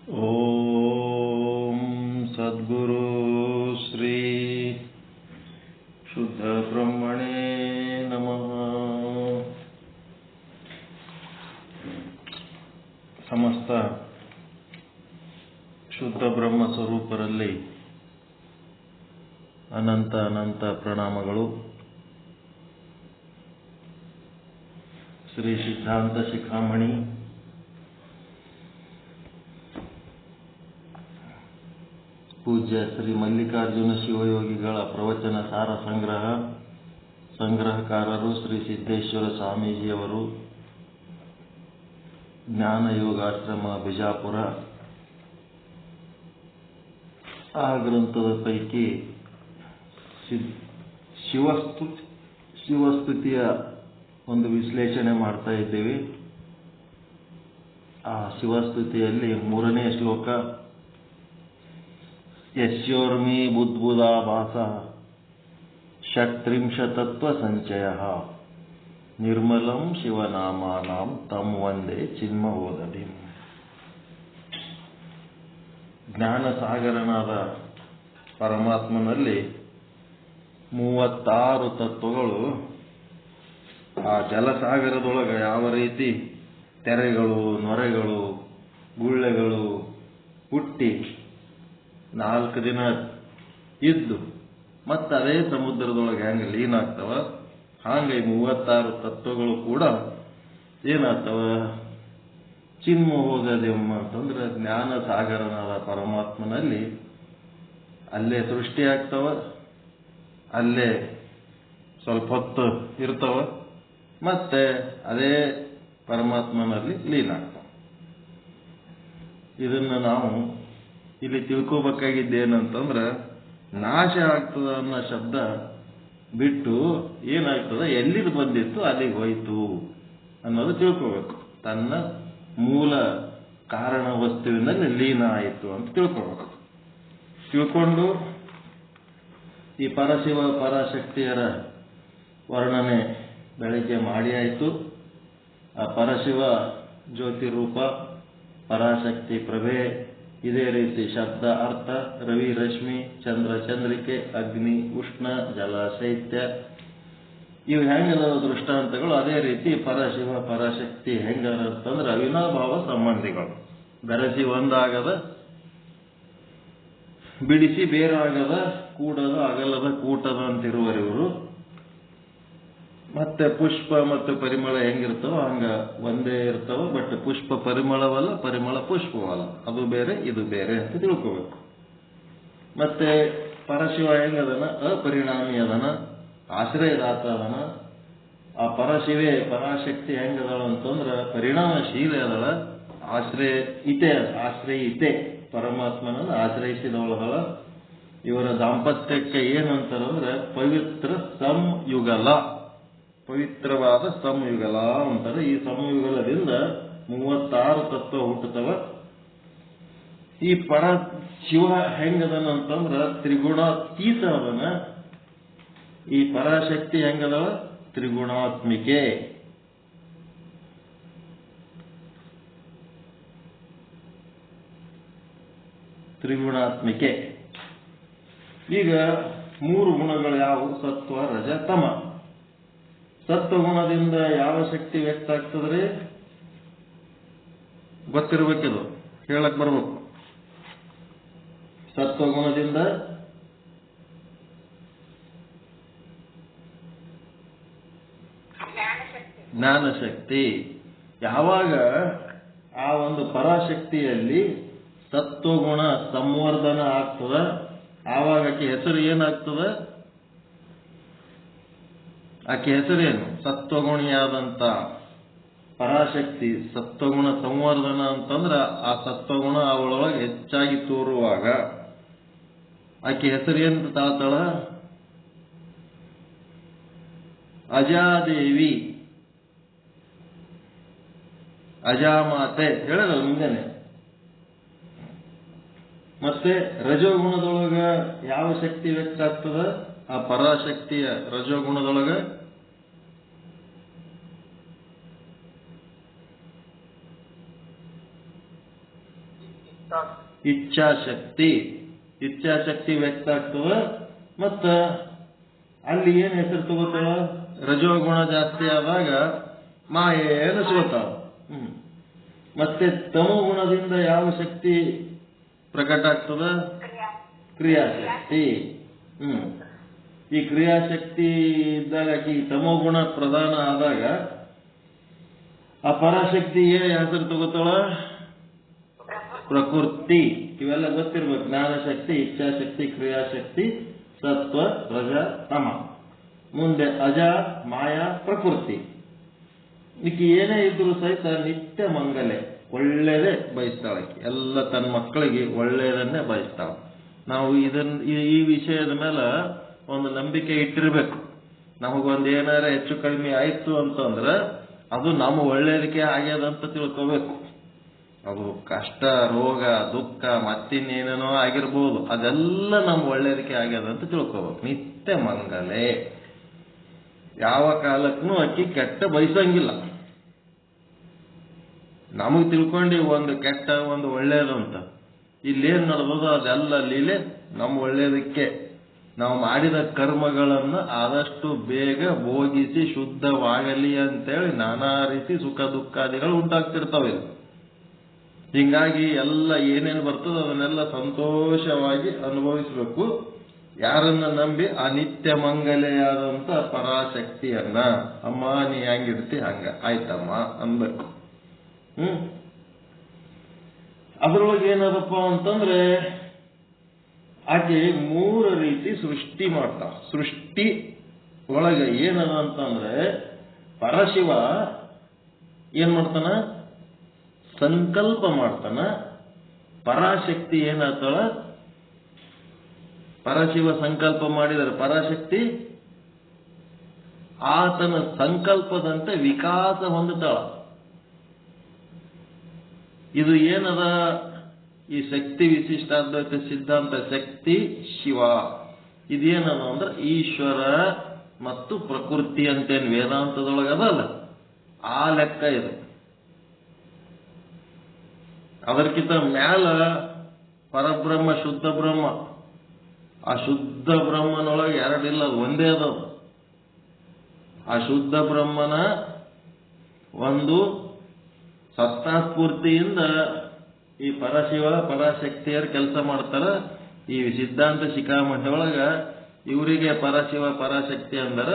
ಓಂ ಸದ್ಗುರು ಶ್ರೀ ಶುದ್ಧ ಬ್ರಹ್ಮಣೇ ನಮಃ. ಸಮಸ್ತ ಶುದ್ಧ ಬ್ರಹ್ಮ ಸ್ವರೂಪರಲ್ಲಿ ಅನಂತ ಅನಂತ ಪ್ರಣಾಮಗಳು. ಶ್ರೀ ಸಿದ್ಧಾಂತ ಶಿಖಾಮಣಿ ಪೂಜ್ಯ ಶ್ರೀ ಮಲ್ಲಿಕಾರ್ಜುನ ಶಿವಯೋಗಿಗಳ ಪ್ರವಚನ ಸಾರ ಸಂಗ್ರಹಕಾರರು ಶ್ರೀ ಸಿದ್ದೇಶ್ವರ ಸ್ವಾಮೀಜಿಯವರು, ಜ್ಞಾನ ಯೋಗಾಶ್ರಮ ಬಿಜಾಪುರ. ಆ ಗ್ರಂಥದ ಪೈಕಿ ಶಿವಸ್ತುತಿಯ ಒಂದು ವಿಶ್ಲೇಷಣೆ ಮಾಡ್ತಾ ಇದ್ದೇವೆ. ಆ ಶಿವಸ್ತುತಿಯಲ್ಲಿ 3ನೇ ಶ್ಲೋಕ, ಯಸ್ಯೋರ್ಮಿ ಬುದ್ಬುದಾಭಾಸ ಷಟ್ತ್ರಿಂಶತತ್ವ ಸಂಚಯ ನಿರ್ಮಲಂ ಶಿವನಾಮಾನಾಂ ತಂ ವಂದೇ ಚಿನ್ಮಹೋದಧಿಂ. ಜ್ಞಾನ ಸಾಗರನಾದ ಪರಮಾತ್ಮನಲ್ಲಿ 36 ತತ್ವಗಳು ಆ ಜಲಸಾಗರದೊಳಗೆ ಯಾವ ರೀತಿ ತೆರೆಗಳು, ನೊರೆಗಳು, ಗುಳ್ಳೆಗಳು ಹುಟ್ಟಿ 4 ದಿನ ಇದ್ದು ಮತ್ತೆ ಅದೇ ಸಮುದ್ರದೊಳಗೆ ಹೆಂಗೆ ಲೀನ್ ಆಗ್ತವ, ಹಾಗೆ 36 ತತ್ವಗಳು ಕೂಡ ಏನಾಗ್ತವ, ಚಿನ್ಮೋಹೋದೆಮ್ಮ ಅಂತಂದ್ರೆ ಜ್ಞಾನ ಸಾಗರನಾದ ಪರಮಾತ್ಮನಲ್ಲಿ ಅಲ್ಲೇ ಸೃಷ್ಟಿಯಾಗ್ತವ, ಅಲ್ಲೇ ಸ್ವಲ್ಪ ಹೊತ್ತು ಇರ್ತವ, ಮತ್ತೆ ಅದೇ ಪರಮಾತ್ಮನಲ್ಲಿ ಲೀನ್ ಆಗ್ತವ. ಇದನ್ನು ನಾವು ಇಲ್ಲಿ ತಿಳ್ಕೋಬೇಕಾಗಿದ್ದೇನಂತಂದ್ರೆ, ನಾಶ ಆಗ್ತದ ಅನ್ನೋ ಶಬ್ದ ಬಿಟ್ಟು ಏನಾಗ್ತದ, ಎಲ್ಲಿದು ಬಂದಿತ್ತು ಅಲ್ಲಿಗೆ ಹೋಯ್ತು ಅನ್ನೋದು ತಿಳ್ಕೋಬೇಕು. ತನ್ನ ಮೂಲ ಕಾರಣ ವಸ್ತುವಿನಲ್ಲಿ ಲೀನ ಆಯಿತು ಅಂತ ತಿಳ್ಕೋಬೇಕು. ತಿಳ್ಕೊಂಡು ಈ ಪರಶಿವ ಪರಾಶಕ್ತಿಯರ ವರ್ಣನೆ ಬೆಳಗ್ಗೆ ಮಾಡಿ ಆಯಿತು. ಆ ಪರಶಿವ ಜ್ಯೋತಿ ರೂಪ, ಪರಾಶಕ್ತಿ ಪ್ರಭೆ, ಇದೇ ರೀತಿ ಶಬ್ದ ಅರ್ಥ, ರವಿ ರಶ್ಮಿ, ಚಂದ್ರ ಚಂದ್ರಿಕೆ, ಅಗ್ನಿ ಉಷ್ಣ, ಜಲ ಶೈತ್ಯ, ಇವು ಹೆಂಗದ ದೃಷ್ಟಾಂತಗಳು. ಅದೇ ರೀತಿ ಪರಶಿವ ಪರಾಶಕ್ತಿ ಹೆಂಗದ ಅಂತಂದ್ರೆ ಅವಿನಾಭಾವ ಸಂಬಂಧಿಗಳು, ಬೆರೆಸಿ ಒಂದಾಗದ, ಬಿಡಿಸಿ ಬೇರಾಗದ, ಕೂಡದ ಅಗಲದ ಕೂಟದ ಅಂತಿರುವರಿವರು. ಮತ್ತೆ ಪುಷ್ಪ ಮತ್ತು ಪರಿಮಳ ಹೆಂಗಿರ್ತಾವ ಹಂಗ ಒಂದೇ ಇರ್ತಾವ, ಬಟ್ ಪುಷ್ಪ ಪರಿಮಳವಲ್ಲ, ಪರಿಮಳ ಪುಷ್ಪವಲ್ಲ, ಅದು ಬೇರೆ ಇದು ಬೇರೆ ಅಂತ ತಿಳ್ಕೋಬೇಕು. ಮತ್ತೆ ಪರಶಿವ ಹೆಂಗದನ, ಅಪರಿಣಾಮಿ ಅದನ, ಆಶ್ರಯದಾತ ಅದನ. ಆ ಪರಶಿವೆ ಪರಾಶಕ್ತಿ ಹೆಂಗದಳ ಅಂತಂದ್ರ ಪರಿಣಾಮಶೀಲ ಅದಳ, ಆಶ್ರಯಿತೆ ಪರಮಾತ್ಮನನ್ನು ಆಶ್ರಯಿಸಿದವಳದಳ. ಇವರ ದಾಂಪತ್ಯಕ್ಕೆ ಏನಂತಾರಂದ್ರೆ ಪವಿತ್ರ ಸಂಯುಗಲ, ಪವಿತ್ರವಾದ ಸಂಯುಗಲ ಅಂತಾರೆ. ಈ ಸಂಯುಗಲದಿಂದ 36 ತತ್ವ ಹುಟ್ಟುತ್ತವ. ಈ ಪರ ಶಿವ ಹೆಂಗದನಂತಂದ್ರ ತ್ರಿಗುಣಾತೀತ ಅದನ. ಈ ಪರಾಶಕ್ತಿ ಹೆಂಗದವ, ತ್ರಿಗುಣಾತ್ಮಿಕೆ. ತ್ರಿಗುಣಾತ್ಮಿಕೆ. ಈಗ 3 ಗುಣಗಳು ಯಾವುವು, ಸತ್ವ ರಜ ತಮ. ಸತ್ವಗುಣದಿಂದ ಯಾವ ಶಕ್ತಿ ವ್ಯಕ್ತ ಆಗ್ತದ್ರಿ, ಗೊತ್ತಿರ್ಬೇಕಿದು, ಹೇಳಕ್ ಬರ್ಬೇಕು. ಸತ್ವಗುಣದಿಂದ ಜ್ಞಾನಶಕ್ತಿ. ಯಾವಾಗ ಆ ಒಂದು ಪರಾಶಕ್ತಿಯಲ್ಲಿ ಸತ್ವಗುಣ ಸಂವರ್ಧನ ಆಗ್ತದ, ಆವಾಗ ಆಕೆ ಹೆಸರು ಏನಾಗ್ತದ, ಆಕೆ ಹೆಸರೇನು, ಸತ್ವಗುಣಿಯಾದಂತ ಪರಾಶಕ್ತಿ. ಸತ್ವಗುಣ ಸಂವರ್ಧನ ಅಂತಂದ್ರ ಆ ಸತ್ವಗುಣ ಅವಳೊಳಗೆ ಹೆಚ್ಚಾಗಿ ತೋರುವಾಗ ಆಕೆ ಹೆಸರೇನು ತಾಳ್ತಾಳ, ಅಜಾದೇವಿ, ಅಜಾಮಾತೆ ಹೇಳಲ್ಲ ಮುಂಜಾನೆ. ಮತ್ತೆ ರಜೋಗುಣದೊಳಗ ಯಾವ ಶಕ್ತಿ ವ್ಯಕ್ತ ಆಗ್ತದ, ಆ ಪರಾಶಕ್ತಿಯ ರಜೋಗುಣದೊಳಗ ಇಚ್ಛಾಶಕ್ತಿ ಇಚ್ಛಾಶಕ್ತಿ ವ್ಯಕ್ತ ಆಗ್ತವ. ಮತ್ತ ಅಲ್ಲಿ ಏನ್ ಹೆಸರು ತಗೋತಾವ, ರಜೋಗುಣ ಜಾಸ್ತಿ ಆದಾಗ ಮಾಯೆ ಅನಿಸ್ಕೋತಾವ. ಮತ್ತೆ ತಮೋ ಗುಣದಿಂದ ಯಾವ ಶಕ್ತಿ ಪ್ರಕಟ ಆಗ್ತದ, ಕ್ರಿಯಾಶಕ್ತಿ. ಈ ಕ್ರಿಯಾಶಕ್ತಿ ಇದ್ದಾಗ ಈ ತಮೋ ಗುಣ ಪ್ರಧಾನ ಆದಾಗ ಆ ಪರಾಶಕ್ತಿಗೆ ಹೆಸರು ತಗೋತಾಳ ಪ್ರಕೃತಿ. ಇವೆಲ್ಲ ಗೊತ್ತಿರ್ಬೇಕು. ಜ್ಞಾನಶಕ್ತಿ, ಇಚ್ಛಾಶಕ್ತಿ, ಕ್ರಿಯಾಶಕ್ತಿ, ಸತ್ವ, ರಜ, ತಮ. ಮುಂದೆ ಅಜ, ಮಾಯಾ, ಪ್ರಕೃತಿ. ಈಕೆ ಏನೇ ಇದ್ರು ಸಹಿತ ನಿತ್ಯ ಮಂಗಲೆ, ಒಳ್ಳೇದೇ ಬಯಸ್ತಾಳೆ. ಎಲ್ಲ ತನ್ನ ಮಕ್ಕಳಿಗೆ ಒಳ್ಳೆಯದನ್ನೇ ಬಯಸ್ತಾಳೆ. ನಾವು ಈ ವಿಷಯದ ಮೇಲೆ ಒಂದು ನಂಬಿಕೆ ಇಟ್ಟಿರ್ಬೇಕು. ನಮಗೊಂದು ಏನಾರ ಹೆಚ್ಚು ಕಡಿಮೆ ಆಯ್ತು ಅಂತಂದ್ರೆ ಅದು ನಮ್ಮ ಒಳ್ಳೇದಕ್ಕೆ ಆಗ್ಯದಂತ ತಿಳ್ಕೋಬೇಕು. ಅದು ಕಷ್ಟ, ರೋಗ, ದುಃಖ, ಮತ್ತಿನ್ನೇನೇನೋ ಆಗಿರ್ಬೋದು, ಅದೆಲ್ಲ ನಮ್ಮ ಒಳ್ಳೇದಕ್ಕೆ ಆಗ್ಯದಂತ ತಿಳ್ಕೋಬೇಕು. ನಿತ್ಯ ಮಂಗಲೆ, ಯಾವ ಕಾಲಕ್ಕೂ ಅಕ್ಕಿ ಕೆಟ್ಟ ಬಯಸಂಗಿಲ್ಲ. ನಮಗ್ ತಿಳ್ಕೊಂಡು ಒಂದು ಕೆಟ್ಟ ಒಂದು ಒಳ್ಳೇದು ಅಂತ ಇಲ್ಲೇನ್ ನಡೆದೋ ಅದೆಲ್ಲ ಲೀಲೆ ನಮ್ಮ ಒಳ್ಳೇದಕ್ಕೆ. ನಾವು ಮಾಡಿದ ಕರ್ಮಗಳನ್ನು ಆದಷ್ಟು ಬೇಗ ಭೋಗಿಸಿ ಶುದ್ಧವಾಗಲಿ ಅಂತೇಳಿ ನಾನಾ ರೀತಿ ಸುಖ ದುಃಖಾದಿಗಳು ಉಂಟಾಗ್ತಿರ್ತಾವೆ. ಹಿಂಗಾಗಿ ಎಲ್ಲ ಏನೇನು ಬರ್ತದೋ ಅದನ್ನೆಲ್ಲ ಸಂತೋಷವಾಗಿ ಅನುಭವಿಸಬೇಕು. ಯಾರನ್ನ ನಂಬಿ ಆ ನಿತ್ಯ ಮಂಗಲೆಯಾದಂತ ಪರಾಶಕ್ತಿಯನ್ನ, ಅಮ್ಮ ನೀ ಹೆಂಗಿರ್ತಿ ಹಂಗ ಆಯ್ತಮ್ಮ ಅನ್ಬೇಕು. ಅದ್ರೊಳಗೆ ಏನದಪ್ಪ ಅಂತಂದ್ರೆ ಆಕೆ 3 ರೀತಿ ಸೃಷ್ಟಿ ಮಾಡ್ತಾವ. ಸೃಷ್ಟಿ ಒಳಗೆ ಏನದ ಅಂತಂದ್ರೆ ಪರಶಿವ ಏನ್ ಮಾಡ್ತಾನ, ಸಂಕಲ್ಪ ಮಾಡ್ತಾನ. ಪರಾಶಕ್ತಿ ಏನಾಗ್ತಾಳ, ಪರಶಿವ ಸಂಕಲ್ಪ ಮಾಡಿದರೆ ಪರಾಶಕ್ತಿ ಆತನ ಸಂಕಲ್ಪದಂತೆ ವಿಕಾಸ ಹೊಂದುತ್ತಾಳ. ಇದು ಏನದ, ಈ ಶಕ್ತಿ ವಿಶಿಷ್ಟಾದ್ವೈತ ಸಿದ್ಧಾಂತ ಶಕ್ತಿ ಶಿವ ಇದೇನದ ಅಂದ್ರೆ ಈಶ್ವರ ಮತ್ತು ಪ್ರಕೃತಿ ಅಂತೇನು ವೇದಾಂತದೊಳಗದಲ್ಲ ಆ ಲೆಕ್ಕ ಇದು. ಅದಕ್ಕಿಂತ ಮ್ಯಾಲ ಪರಬ್ರಹ್ಮ, ಶುದ್ಧ ಬ್ರಹ್ಮ. ಆ ಶುದ್ಧ ಬ್ರಹ್ಮನೊಳಗೆ ಎರಡಿಲ್ಲ, ಅದು ಒಂದೇ ಅದ. ಆ ಶುದ್ಧ ಬ್ರಹ್ಮನ ಒಂದು ಸತ್ತಾಸ್ಫೂರ್ತಿಯಿಂದ ಈ ಪರಶಿವ ಪರಾಶಕ್ತಿಯರು ಕೆಲಸ ಮಾಡ್ತಾರ. ಈ ಸಿದ್ಧಾಂತ ಶಿಖಾಮಣಿ ಒಳಗ ಇವರಿಗೆ ಪರಶಿವ ಪರಾಶಕ್ತಿ ಅಂದರ,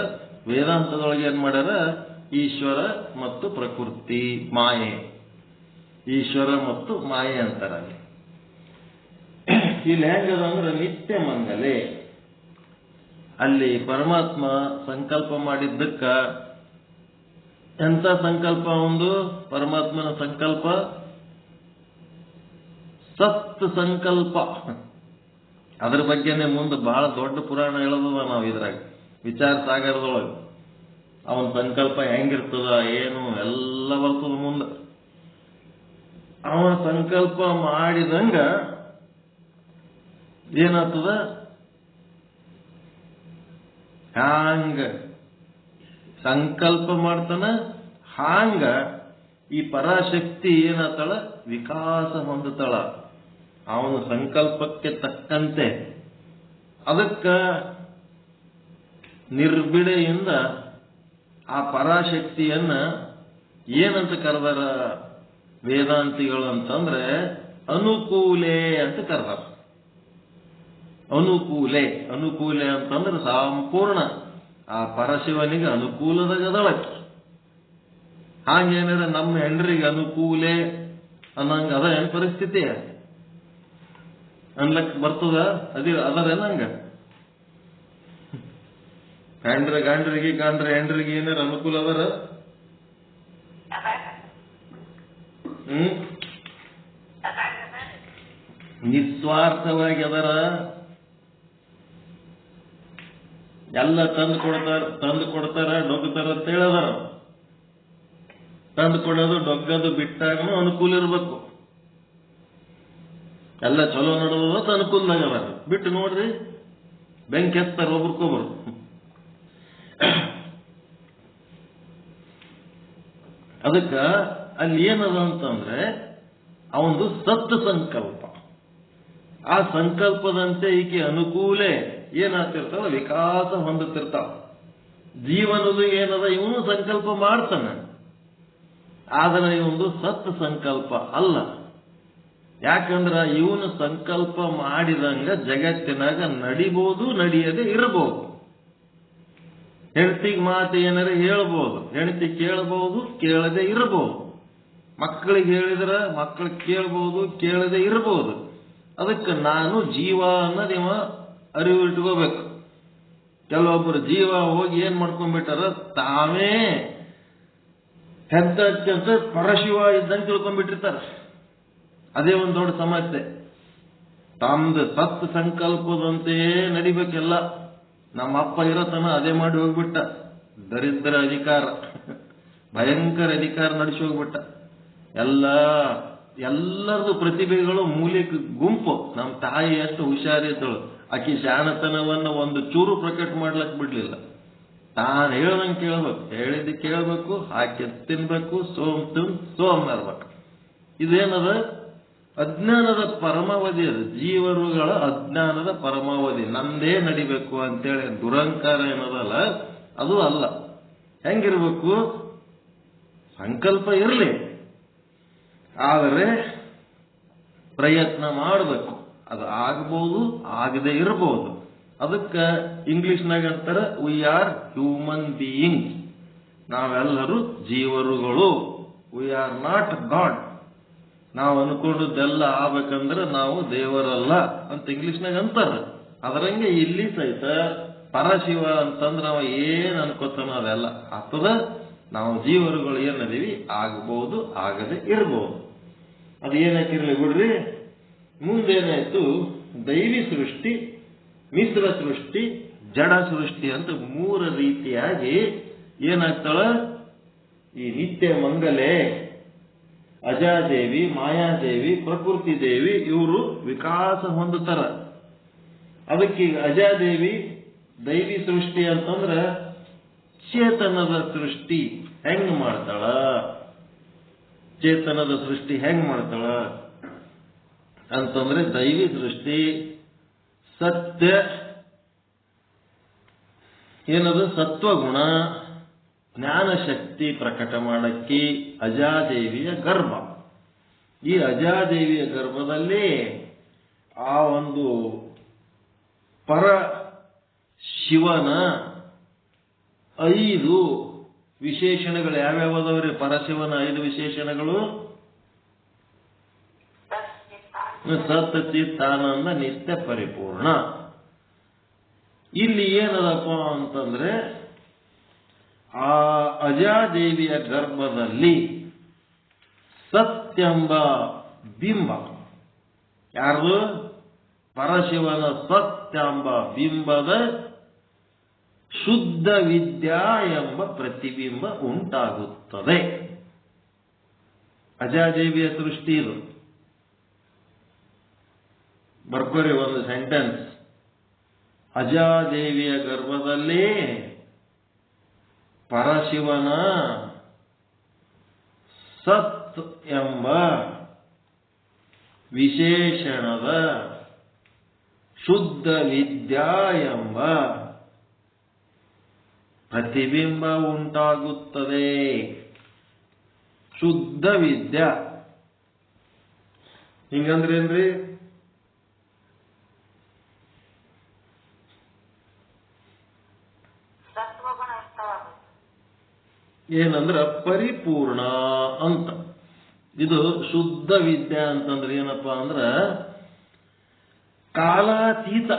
ವೇದಾಂತದೊಳಗೆ ಏನ್ ಮಾಡ್ಯಾರ, ಈಶ್ವರ ಮತ್ತು ಪ್ರಕೃತಿ ಮಾಯೆ, ಈಶ್ವರ ಮತ್ತು ಮಾಯೆ ಅಂತಾರ. ಇಲ್ಲಿ ಹೆಂಗದ ಅಂದ್ರೆ ನಿತ್ಯ ಮಂಗಲೆ. ಅಲ್ಲಿ ಪರಮಾತ್ಮ ಸಂಕಲ್ಪ ಮಾಡಿದ್ದಕ್ಕ ಎಂತ ಸಂಕಲ್ಪ, ಒಂದು ಪರಮಾತ್ಮನ ಸಂಕಲ್ಪ ಸತ್ ಸಂಕಲ್ಪ. ಅದ್ರ ಬಗ್ಗೆನೆ ಮುಂದೆ ಬಹಳ ದೊಡ್ಡ ಪುರಾಣ ಹೇಳೋದ ನಾವು ಇದ್ರಾಗ ವಿಚಾರ ಸಾಗರದೊಳಗೆ. ಅವನ ಸಂಕಲ್ಪ ಹೆಂಗಿರ್ತದ ಏನು ಎಲ್ಲ ಬರ್ತದ ಮುಂದೆ. ಅವನ ಸಂಕಲ್ಪ ಮಾಡಿದಂಗ ಏನಾಗ್ತದ, ಹ್ಯಾಂಗ ಸಂಕಲ್ಪ ಮಾಡ್ತಾನ ಹಾಂಗ ಈ ಪರಾಶಕ್ತಿ ಏನಾಗ್ತಾಳ, ವಿಕಾಸ ಹೊಂದುತ್ತಾಳ ಅವನ ಸಂಕಲ್ಪಕ್ಕೆ ತಕ್ಕಂತೆ. ಅದಕ್ಕ ನಿರ್ಬಿಡೆಯಿಂದ ಆ ಪರಾಶಕ್ತಿಯನ್ನ ಏನಂತ ಕರೆದಾರ ವೇದಾಂತಿಗಳು ಅಂತಂದ್ರೆ ಅನುಕೂಲೆ ಅಂತ ಕರೆದಾರ. ಅನುಕೂಲೆ, ಅನುಕೂಲೆ ಅಂತಂದ್ರೆ ಸಂಪೂರ್ಣ ಆ ಪರಶಿವನಿಗೆ ಅನುಕೂಲದ ಗದಳಕ್ಕಿ. ಹಾಗೇನಾರ ನಮ್ಮ ಹೆಂಡ್ರಿಗೆ ಅನುಕೂಲೆ ಅನ್ನಂಗ ಅದ ಏನ್ ಪರಿಸ್ಥಿತಿ ಅನ್ಲಕ್ ಬರ್ತದ, ಅದರೇನ ಹಂಗ? ಗಂಡ್ರಿಗೆ ಹೆಂಡ್ರಿಗೆ ಏನಾರ ಅನುಕೂಲ ಅದರ? ನಿಸ್ವಾರ್ಥವಾಗಿ ಅದರ. ಎಲ್ಲ ತಂದು ಕೊಡ್ತಾರ ಡೊಗ್ತಾರ ಅಂತ ಹೇಳದಾರ. ತಂದು ಕೊಡೋದು ಡೊಗ್ಗದು ಬಿಟ್ಟಾಗನು ಅನುಕೂಲ ಇರ್ಬೇಕು. ಎಲ್ಲ ಚಲೋ ನಡೆದ ಅನುಕೂಲದಾಗ ಅದಾರ. ಬಿಟ್ಟು ನೋಡ್ರಿ ಬೆಂಕಿ ಹಚ್ತಾರ ಒಬ್ರಿಗೊಬ್ರು. ಅದಕ್ಕ ಅಲ್ಲಿ ಏನದ ಅಂತಂದ್ರೆ ಅವನದು ಸತ್ ಸಂಕಲ್ಪ. ಆ ಸಂಕಲ್ಪದಂತೆ ಈಕೆ ಅನುಕೂಲೆ ಏನಾಗ್ತಿರ್ತಾವ, ವಿಕಾಸ ಹೊಂದುತ್ತಿರ್ತಾವ. ಜೀವನದು ಏನದ, ಇವನು ಸಂಕಲ್ಪ ಮಾಡ್ತಾನೆ, ಆದರೆ ಇವೊಂದು ಸತ್ ಸಂಕಲ್ಪ ಅಲ್ಲ. ಯಾಕಂದ್ರ ಇವನು ಸಂಕಲ್ಪ ಮಾಡಿದಂಗ ಜಗತ್ತಿನಾಗ ನಡಿಬಹುದು, ನಡಿಯದೆ ಇರಬಹುದು. ಹೆಂಡತಿಗೆ ಮಾತು ಏನಾರ ಹೇಳ್ಬೋದು, ಹೆಂಡತಿ ಕೇಳಬಹುದು, ಕೇಳದೆ ಇರಬಹುದು. ಮಕ್ಕಳಿಗೆ ಹೇಳಿದ್ರ ಮಕ್ಕಳು ಕೇಳಬಹುದು, ಕೇಳದೆ ಇರಬಹುದು. ಅದಕ್ಕೆ ನಾನು ಜೀವ ಅನ್ನೋದು ಇವ ಅರಿವು ಇಟ್ಕೋಬೇಕು. ಕೆಲವೊಬ್ಬರು ಜೀವ ಹೋಗಿ ಏನ್ ಮಾಡ್ಕೊಂಡ್ಬಿಟ್ಟಾರ, ತಾವೇ ಹೆದ್ದಕ್ಕಂತ ಪರಶಿವ ಇದ್ದಂಗೆ ತಿಳ್ಕೊಂಡ್ಬಿಟ್ಟಿರ್ತಾರ. ಅದೇ ಒಂದು ದೊಡ್ಡ ಸಮಸ್ಯೆ. ತಮ್ದು ಸತ್ ಸಂಕಲ್ಪದಂತೆಯೇ ನಡಿಬೇಕೆಲ್ಲ. ನಮ್ಮ ಅಪ್ಪ ಇರತನ ಅದೇ ಮಾಡಿ ಹೋಗ್ಬಿಟ್ಟ. ದರಿದ್ರ ಅಧಿಕಾರ, ಭಯಂಕರ ಅಧಿಕಾರ ನಡೆಸಿ ಹೋಗ್ಬಿಟ್ಟ. ಎಲ್ಲರದು ಪ್ರತಿಭೆಗಳು ಮೂಲಿಕ ಗುಂಪು. ನಮ್ಮ ತಾಯಿ ಎಷ್ಟು ಹುಷಾರಿದ್ದಳು, ಆಕಿ ಶಾಣತನವನ್ನ ಒಂದು ಚೂರು ಪ್ರಕಟ ಮಾಡ್ಲಕ್ ಬಿಡ್ಲಿಲ್ಲ. ತಾನು ಹೇಳ್ದಂಗೆ ಕೇಳ್ಬೇಕು, ಹೇಳಿದ್ದು ಕೇಳ್ಬೇಕು, ಹಾಕಿ ತಿನ್ಬೇಕು, ಸೋಮ್ ಇರ್ಬೇಕು. ಇದೇನದ, ಅಜ್ಞಾನದ ಪರಮಾವಧಿ. ಅದು ಜೀವರುಗಳ ಅಜ್ಞಾನದ ಪರಮಾವಧಿ. ನಂದೇ ನಡಿಬೇಕು ಅಂತೇಳಿ ದುರಂಕಾರ ಏನದಲ್ಲ, ಅದು ಅಲ್ಲ. ಹೆಂಗಿರ್ಬೇಕು, ಸಂಕಲ್ಪ ಇರಲಿ, ಆದರೆ ಪ್ರಯತ್ನ ಮಾಡಬೇಕು. ಅದು ಆಗಬಹುದು, ಆಗದೆ ಇರಬಹುದು. ಅದಕ್ಕೆ ಇಂಗ್ಲಿಷ್ನಾಗ ಅಂತಾರೆ, ವಿ ಆರ್ ಹ್ಯೂಮನ್ ಬೀಯಿಂಗ್ಸ್. ನಾವೆಲ್ಲರೂ ಜೀವರುಗಳು. We are not God. ನಾವು ಅನ್ಕೊಂಡದ್ದೆಲ್ಲ ಆಗ್ಬೇಕಂದ್ರೆ ನಾವು ದೇವರಲ್ಲ ಅಂತ ಇಂಗ್ಲಿಷ್ನಾಗ ಅಂತಾರ. ಅದರಂಗೆ ಇಲ್ಲಿ ಸಹಿತ ಪರಶಿವ ಅಂತಂದ್ರೆ ನಾವು ಏನ್ ಅನ್ಕೋತಾನೋ ಅದೆಲ್ಲ ಆಗ್ತದ. ನಾವು ಜೀವರುಗಳು ಏನದೀವಿ, ಆಗಬಹುದು, ಆಗದೆ ಇರಬಹುದು. ಅದು ಏನಕ್ಕಿರ್ಲಿ ಬಿಡ್ರಿ. ಮುಂದೇನಾಯ್ತು, ದೈವಿ ಸೃಷ್ಟಿ, ಮಿಶ್ರ ಸೃಷ್ಟಿ, ಜಡ ಸೃಷ್ಟಿ ಅಂತ 3 ರೀತಿಯಾಗಿ ಏನಾಗ್ತಾಳ, ಈ ನಿತ್ಯ ಮಂಗಲೆ, ಅಜಾದೇವಿ, ಮಾಯಾದೇವಿ, ಪ್ರಕೃತಿ ದೇವಿ ಇವರು ವಿಕಾಸ ಹೊಂದುತ್ತಾರ. ಅದಕ್ಕೀಗ ಅಜಾದೇವಿ ದೈವಿ ಸೃಷ್ಟಿ ಅಂತಂದ್ರ ಚೇತನದ ಸೃಷ್ಟಿ ಹೆಂಗ್ ಮಾಡ್ತಾಳ, ಚೇತನದ ಸೃಷ್ಟಿ ಹೆಂಗ್ ಮಾಡ್ತಾಳ ಅಂತಂದ್ರೆ, ದೈವಿ ಸೃಷ್ಟಿ ಸತ್ಯ ಏನದು, ಸತ್ವಗುಣ, ಜ್ಞಾನಶಕ್ತಿ ಪ್ರಕಟ ಮಾಡಕ್ಕೆ ಅಜಾದೇವಿಯ ಗರ್ಭ. ಈ ಅಜಾದೇವಿಯ ಗರ್ಭದಲ್ಲಿ ಆ ಒಂದು ಪರ ಶಿವನ 5 ವಿಶೇಷಣಗಳು ಯಾವ್ಯಾವದವ್ರಿ? ಪರಶಿವನ 5 ವಿಶೇಷಣಗಳು: ಸತ್ ಚಿತ್ ಆನಂದ ನಿತ್ಯ ಪರಿಪೂರ್ಣ. ಇಲ್ಲಿ ಏನದಪ್ಪ ಅಂತಂದ್ರೆ, ಆ ಅಜಾದೇವಿಯ ಗರ್ಭದಲ್ಲಿ ಸತ್ಯಂಬ ಬಿಂಬ, ಯಾರ್ದು? ಪರಶಿವನ ಸತ್ಯಂಬ ಬಿಂಬದ ಶುದ್ಧ ವಿದ್ಯಾ ಎಂಬ ಪ್ರತಿಬಿಂಬ ಉಂಟಾಗುತ್ತದೆ. ಅಜಾದೇವಿಯ ಸೃಷ್ಟಿ ಇದು. ಬರ್ಕೋರಿ ಒಂದು ಸೆಂಟೆನ್ಸ್. ಅಜಾದೇವಿಯ ಗರ್ಭದಲ್ಲಿ ಪರಶಿವನ ಸತ್ ಎಂಬ ವಿಶೇಷಣದ ಶುದ್ಧ ವಿದ್ಯಾ ಎಂಬ ಪ್ರತಿಬಿಂಬ ಉಂಟಾಗುತ್ತದೆ. ಶುದ್ಧ ವಿದ್ಯಾ ಹಿಂಗಂದ್ರೇನ್ರಿ? ಏನಂದ್ರ ಪರಿಪೂರ್ಣ ಅಂತ. ಇದು ಶುದ್ಧ ವಿದ್ಯಾ ಅಂತಂದ್ರೆ ಏನಪ್ಪಾ ಅಂದ್ರ ಕಾಲಾತೀತ.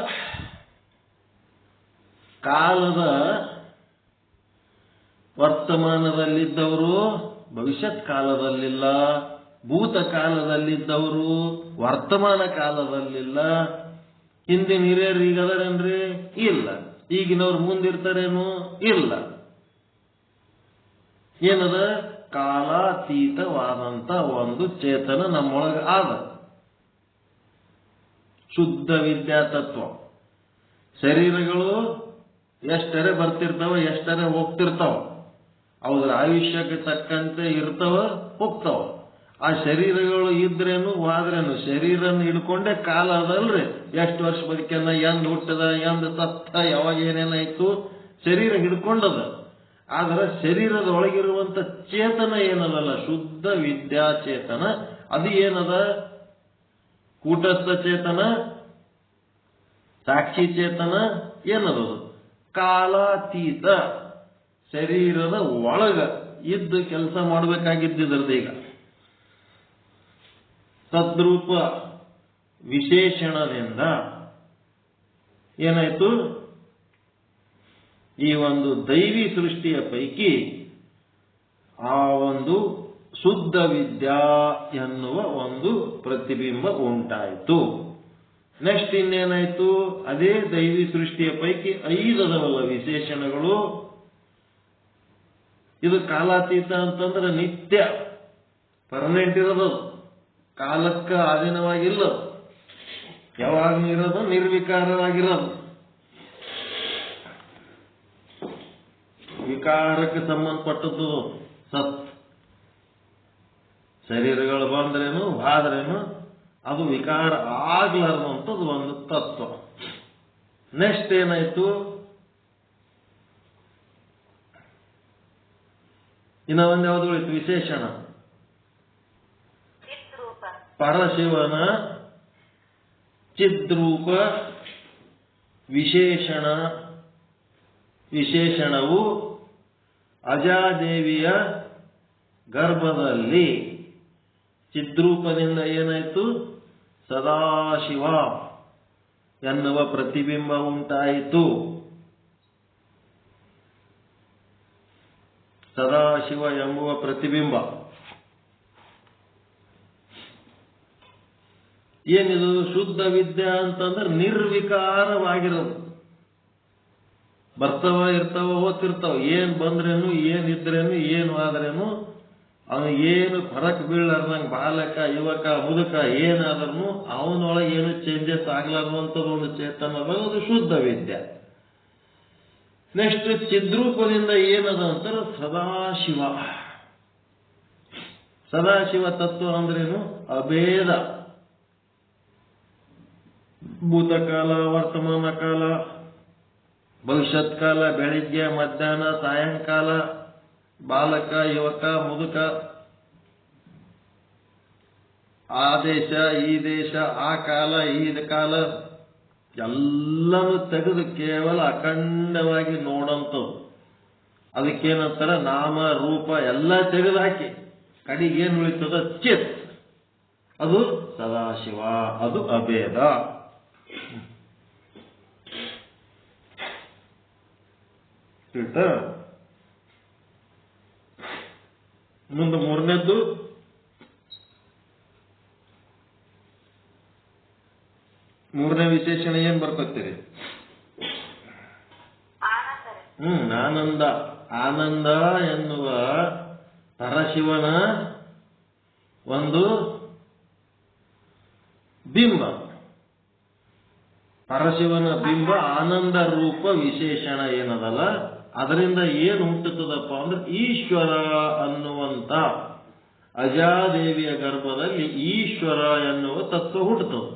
ಕಾಲದ ವರ್ತಮಾನದಲ್ಲಿದ್ದವರು ಭವಿಷ್ಯತ್ ಕಾಲದಲ್ಲಿಲ್ಲ, ಭೂತ ಕಾಲದಲ್ಲಿದ್ದವರು ವರ್ತಮಾನ ಕಾಲದಲ್ಲಿಲ್ಲ. ಹಿಂದಿನ ಹಿರಿಯರು ಈಗ ಅದರೇನ್ರಿ? ಇಲ್ಲ. ಈಗಿನವ್ರು ಮುಂದಿರ್ತಾರೇನು? ಇಲ್ಲ. ಏನದ? ಕಾಲಾತೀತವಾದಂತ ಒಂದು ಚೇತನ ನಮ್ಮೊಳಗ ಆದ. ಶುದ್ಧ ವಿದ್ಯಾ ತತ್ವ. ಶರೀರಗಳು ಎಷ್ಟರೆ ಬರ್ತಿರ್ತಾವ, ಎಷ್ಟರೆ ಹೋಗ್ತಿರ್ತಾವ. ಅವುಗಳ ಆಯುಷ್ಯಕ್ಕೆ ತಕ್ಕಂತೆ ಇರ್ತಾವ, ಹೋಗ್ತಾವ. ಆ ಶರೀರಗಳು ಇದ್ರೇನು ಹೋದ್ರೇನು ಶರೀರನ್ನು ಹಿಡ್ಕೊಂಡೆ ಕಾಲ ಅದಲ್ರಿ. ಎಷ್ಟು ವರ್ಷ ಬದುಕ್ಯಾನ, ಎಂದ್ ಹುಟ್ಟದ, ಎಂದ್ ಸತ್ತ, ಯಾವಾಗ ಏನೇನಾಯ್ತು, ಶರೀರ ಹಿಡ್ಕೊಂಡದ. ಆದ್ರೆ ಶರೀರದ ಒಳಗಿರುವಂತ ಚೇತನ ಏನದಲ್ಲ, ಶುದ್ಧ ವಿದ್ಯಾಚೇತನ, ಅದು ಏನದ? ಕೂಟಸ್ಥ ಚೇತನ, ಸಾಕ್ಷಿ ಚೇತನ ಏನದು? ಕಾಲಾತೀತ. ಶರೀರದ ಒಳಗ ಇದ್ದು ಕೆಲಸ ಮಾಡಬೇಕಾಗಿದ್ದಿದ್ರದ್ದು. ಈಗ ತದ್ರೂಪ ವಿಶೇಷಣದಿಂದ ಏನಾಯ್ತು? ಈ ಒಂದು ದೈವಿ ಸೃಷ್ಟಿಯ ಪೈಕಿ ಆ ಒಂದು ಶುದ್ಧ ವಿದ್ಯಾ ಎನ್ನುವ ಒಂದು ಪ್ರತಿಬಿಂಬ ಉಂಟಾಯಿತು. ನೆಕ್ಸ್ಟ್ ಇನ್ನೇನಾಯ್ತು? ಅದೇ ದೈವಿ ಸೃಷ್ಟಿಯ ಪೈಕಿ 5 ಅದವಲ್ಲ ವಿಶೇಷಣಗಳು. ಇದು ಕಾಲಾತೀತ ಅಂತಂದ್ರೆ ನಿತ್ಯ ಪರ್ಮನೆಂಟ್ ಇರೋದು, ಕಾಲಕ್ಕೆ ಅಧೀನವಾಗಿಲ್ಲ, ಯಾವಾಗಲೂ ಇರೋದು, ನಿರ್ವಿಕಾರವಾಗಿರೋದು. ವಿಕಾರಕ್ಕೆ ಸಂಬಂಧಪಟ್ಟದ್ದು ಸತ್. ಶರೀರಗಳು ಬಂದ್ರೇನು ಆದ್ರೇನು ಅದು ವಿಕಾರ ಆಗ್ಲಾರ್ದಂಥದ್ದು ಒಂದು ತತ್ವ. ನೆಕ್ಸ್ಟ್ ಏನಾಯ್ತು? ಇನ್ನ ಒಂದು ಯಾವುದು ಉಳಿತು? ವಿಶೇಷಣ. ಪರಶಿವನ ಚಿದ್ರೂಪ ವಿಶೇಷಣವು ಅಜಾದೇವಿಯ ಗರ್ಭದಲ್ಲಿ ಚಿದ್ರೂಪದಿಂದ ಏನಾಯ್ತು? ಸದಾಶಿವ ಎನ್ನುವ ಪ್ರತಿಬಿಂಬ ಉಂಟಾಯಿತು. ಸದಾಶಿವ ಎಂಬುವ ಪ್ರತಿಬಿಂಬ ಏನಿದು? ಶುದ್ಧ ವಿದ್ಯಾ ಅಂತಂದ್ರೆ ನಿರ್ವಿಕಾರವಾಗಿರೋದು. ಬರ್ತಾವ, ಇರ್ತಾವ, ಓದ್ತಿರ್ತಾವ. ಏನ್ ಬಂದ್ರೇನು, ಏನಿದ್ರೇನು, ಏನು ಆದ್ರೇನು ಅವನು ಏನು ಫರಕ್ ಬೀಳಾರ್ದಂಗೆ ಬಾಲಕ, ಯುವಕ, ಮುದುಕ ಏನಾದ್ರೂ ಅವನೊಳಗೆ ಏನು ಚೇಂಜಸ್ ಆಗ್ಲಾರ್ದಂಥದ್ದು ಒಂದು ಚೇತನ ಅದ, ಅದು ಶುದ್ಧ ವಿದ್ಯೆ. ನೆಕ್ಸ್ಟ್ ಚಿದ್ರೂಪದಿಂದ ಏನದ ಅಂತಾರೆ? ಸದಾಶಿವ. ಸದಾಶಿವ ತತ್ವ ಅಂದ್ರೇನು? ಅಭೇದ. ಭೂತಕಾಲ, ವರ್ತಮಾನ ಕಾಲ, ಭವಿಷ್ಯತ್ ಕಾಲ, ಬೆಳಿಗ್ಗೆ, ಮಧ್ಯಾಹ್ನ, ಸಾಯಂಕಾಲ, ಬಾಲಕ, ಯುವಕ, ಮುದುಕ, ಆ ದೇಶ, ಈ ದೇಶ, ಆ ಕಾಲ, ಈ ಕಾಲ ಎಲ್ಲನೂ ತೆಗೆದು ಕೇವಲ ಅಖಂಡವಾಗಿ ನೋಡಂಥವು. ಅದಕ್ಕೇನಂತಾರ? ನಾಮ ರೂಪ ಎಲ್ಲ ತೆಗೆದುಹಾಕಿ ಕಡೆಗೇನು ಉಳಿತದ? ಚಿತ್. ಅದು ಸದಾಶಿವ, ಅದು ಅಭೇದ. ಮುಂದೆ ಮೂರನೇದ್ದು ಮೂರನೇ ವಿಶೇಷಣ ಏನ್ ಬರ್ಕೊತೀರಿ? ಆನಂದ. ಆನಂದ ಎನ್ನುವ ಪರಶಿವನ ಒಂದು ಬಿಂಬ. ಪರಶಿವನ ಬಿಂಬ ಆನಂದ ರೂಪ ವಿಶೇಷಣ ಏನದಲ್ಲ, ಅದರಿಂದ ಏನು ಹುಟ್ಟುತ್ತದಪ್ಪ ಅಂದ್ರೆ ಈಶ್ವರ ಅನ್ನುವಂತ ಅಜಾದೇವಿಯ ಗರ್ಭದಲ್ಲಿ ಈಶ್ವರ ಎನ್ನುವ ತತ್ವ ಹುಟ್ಟುತ್ತದೆ.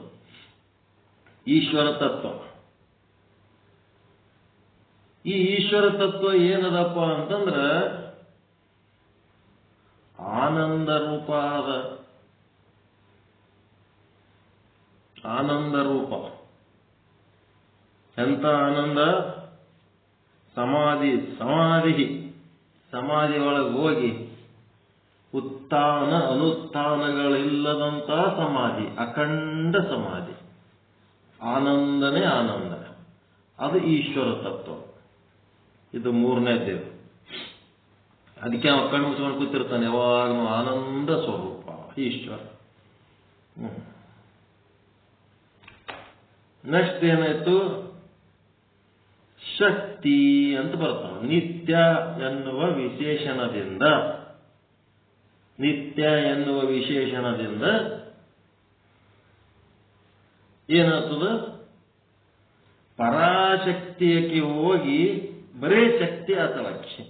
ಈಶ್ವರ ತತ್ವ. ಈ ಈಶ್ವರ ತತ್ವ ಏನದಪ್ಪ ಅಂತಂದ್ರ ಆನಂದ ರೂಪ ಅದ. ಆನಂದ ರೂಪ ಎಂತ ಆನಂದ? ಸಮಾಧಿ ಒಳಗೆ ಹೋಗಿ ಉತ್ಥಾನ ಅನುತ್ಥಾನಗಳಿಲ್ಲದಂತ ಸಮಾಧಿ, ಅಖಂಡ ಸಮಾಧಿ, ಆನಂದನೇ ಆನಂದ. ಅದು ಈಶ್ವರ ತತ್ವ. ಇದು ಮೂರನೇದ್ದು. ಅದಕ್ಕೆ ಅವ ಕಣ್ಣು ಮುಚ್ಕೊಂಡು ಕೂತಿರ್ತಾನೆ, ಯಾವಾಗಲೂ ಆನಂದ ಸ್ವರೂಪ ಈಶ್ವರ. ನೆಕ್ಸ್ಟ್ ಏನಾಯ್ತು? ಶಕ್ತಿ ಅಂತ ಬರ್ತಾವ. ನಿತ್ಯ ಎನ್ನುವ ವಿಶೇಷಣದಿಂದ ಏನಾಗ್ತದ? ಪರಾಶಕ್ತಿಯಕ್ಕೆ ಹೋಗಿ ಬರೇ ಶಕ್ತಿ ಆತವಕ್ಕೆ.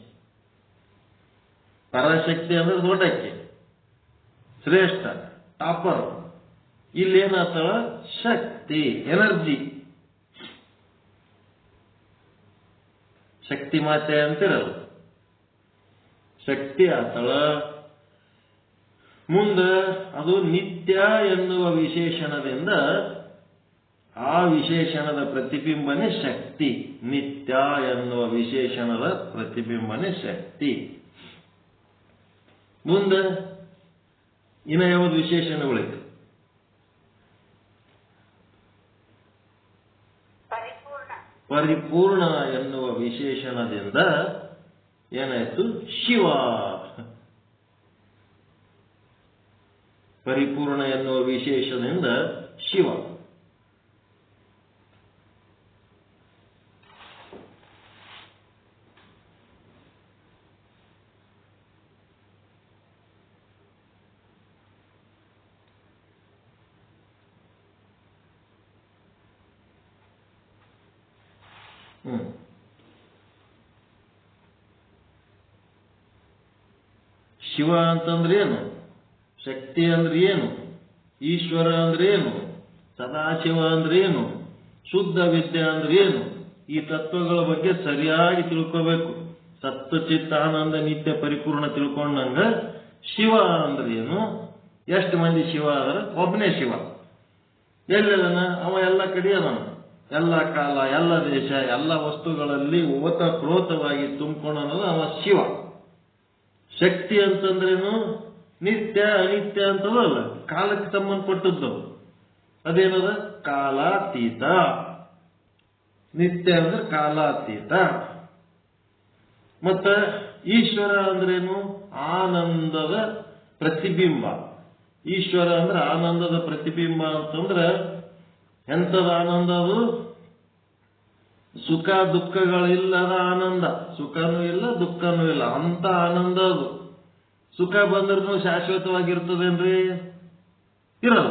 ಪರಾಶಕ್ತಿ ಅಂದ್ರೆ ದೊಡ್ಡಕ್ಕೆ, ಶ್ರೇಷ್ಠ, ಟಾಪರ್. ಇಲ್ಲೇನಾಗ್ತಾಳ? ಶಕ್ತಿ, ಎನರ್ಜಿ. ಶಕ್ತಿ ಮಾತೆ ಅಂತಿರಲ್ಲ, ಶಕ್ತಿ ಆತಳ. ಮುಂದೆ ಅದು ನಿತ್ಯ ಎನ್ನುವ ವಿಶೇಷಣದಿಂದ ಆ ವಿಶೇಷಣದ ಪ್ರತಿಬಿಂಬನೆ ಶಕ್ತಿ. ನಿತ್ಯ ಎನ್ನುವ ವಿಶೇಷಣದ ಪ್ರತಿಬಿಂಬನೆ ಶಕ್ತಿ. ಮುಂದೆ ಇನ್ನ ಯಾವುದು ವಿಶೇಷಣಗಳಿತ್ತು? ಪರಿಪೂರ್ಣ ಎನ್ನುವ ವಿಶೇಷಣದಿಂದ ಏನಾಯ್ತು? ಶಿವ. ಪರಿಪೂರ್ಣ ಎನ್ನುವ ವಿಶೇಷದಿಂದ ಶಿವ. ಶಿವ ಅಂತಂದ್ರೆ ಏನು? ಶಕ್ತಿ ಅಂದ್ರೆ ಏನು? ಈಶ್ವರ ಅಂದ್ರೆ ಏನು? ಸದಾಶಿವ ಅಂದ್ರೆ ಏನು? ಶುದ್ಧ ವಿದ್ಯೆ ಅಂದ್ರೆ ಏನು? ಈ ತತ್ವಗಳ ಬಗ್ಗೆ ಸರಿಯಾಗಿ ತಿಳ್ಕೋಬೇಕು. ಸತ್ವ ಚಿತ್ತ ಆನಂದ ನಿತ್ಯ ಪರಿಪೂರ್ಣ ತಿಳ್ಕೊಂಡಂಗ ಶಿವ ಅಂದ್ರೆ ಏನು? ಎಷ್ಟು ಮಂದಿ ಶಿವ ಅಂದ್ರೆ? ಒಬ್ಬನೇ ಶಿವ. ಎಲ್ಲದನ ಅವ ಎಲ್ಲ ಕಡೆ ಅದಾನ. ಎಲ್ಲ ಕಾಲ, ಎಲ್ಲ ದೇಶ, ಎಲ್ಲ ವಸ್ತುಗಳಲ್ಲಿ ಓತಪ್ರೋತವಾಗಿ ತುಂಬಿಕೊಂಡು ಅನ್ನೋದು ಅವ ಶಿವ. ಶಕ್ತಿ ಅಂತಂದ್ರೇನು? ನಿತ್ಯ ಅನಿತ್ಯ ಅಂತದಲ್ಲ, ಕಾಲಕ್ಕೆ ಸಂಬಂಧಪಟ್ಟದ್ದು. ಅದೇನದ? ಕಾಲಾತೀತ. ನಿತ್ಯ ಅಂದ್ರೆ ಕಾಲಾತೀತ. ಮತ್ತ ಈಶ್ವರ ಅಂದ್ರೇನು? ಆನಂದದ ಪ್ರತಿಬಿಂಬ. ಈಶ್ವರ ಅಂದ್ರೆ ಆನಂದದ ಪ್ರತಿಬಿಂಬ ಅಂತಂದ್ರೆ ಎಂಥದ ಆನಂದ ಅದು? ಸುಖ ದುಃಖಗಳಿಲ್ಲದ ಆನಂದ. ಸುಖನೂ ಇಲ್ಲ, ದುಃಖನೂ ಇಲ್ಲ, ಅಂತ ಆನಂದ ಅದು. ಸುಖ ಬಂದ್ರೂ ಶಾಶ್ವತವಾಗಿರ್ತದೇನ್ರಿ? ಇರಲ್ಲ.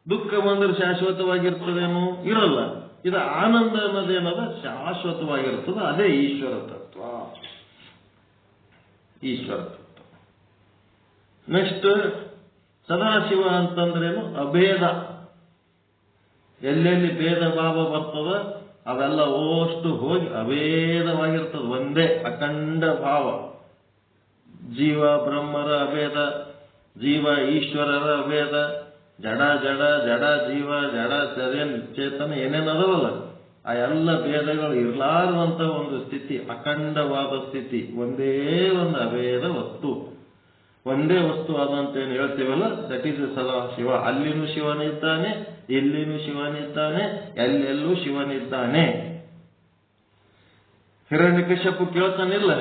ದುಃಖ ಬಂದ್ರೆ ಶಾಶ್ವತವಾಗಿರ್ತದೇನು? ಇರಲ್ಲ. ಇದು ಆನಂದ ಅನ್ನೋದೇನದ? ಶಾಶ್ವತವಾಗಿರ್ತದೆ. ಅದೇ ಈಶ್ವರ ತತ್ವ. ಈಶ್ವರ ತತ್ವ. ನೆಕ್ಸ್ಟ್ ಸದಾಶಿವ ಅಂತಂದ್ರೇನು? ಅಭೇದ. ಎಲ್ಲೆಲ್ಲಿ ಭೇದ ಭಾವ ಬರ್ತದ ಅವೆಲ್ಲ ಓಷ್ಟು ಹೋಗಿ ಅಭೇದವಾಗಿರ್ತದೆ. ಒಂದೇ ಅಖಂಡ ಭಾವ. ಜೀವ ಬ್ರಹ್ಮರ ಅಭೇದ, ಜೀವ ಈಶ್ವರರ ಅಭೇದ, ಜಡ ಜಡ, ಜಡ ಜೀವ, ಜಡ ಚೇತನ ಏನೇನದವಲ್ಲ ಆ ಎಲ್ಲ ಭೇದಗಳು ಇರಲಾರದಂತ ಒಂದು ಸ್ಥಿತಿ, ಅಖಂಡವಾದ ಸ್ಥಿತಿ. ಒಂದೇ ಒಂದು ಅಭೇದ ವಸ್ತು, ಒಂದೇ ವಸ್ತು ಆದಂತ ಏನು ಹೇಳ್ತೀವಲ್ಲ, ದಟ್ ಈಸ್ ಸದಾಶಿವ. ಅಲ್ಲಿನೂ ಶಿವನಿದ್ದಾನೆ, ಇಲ್ಲಿನೂ ಶಿವನಿದ್ದಾನೆ, ಎಲ್ಲೆಲ್ಲೂ ಶಿವನಿದ್ದಾನೆ. ಹಿರಣ್ಯಕಶ್ಯಪು ಕೇಳ್ತಾನಿಲ್ಲ,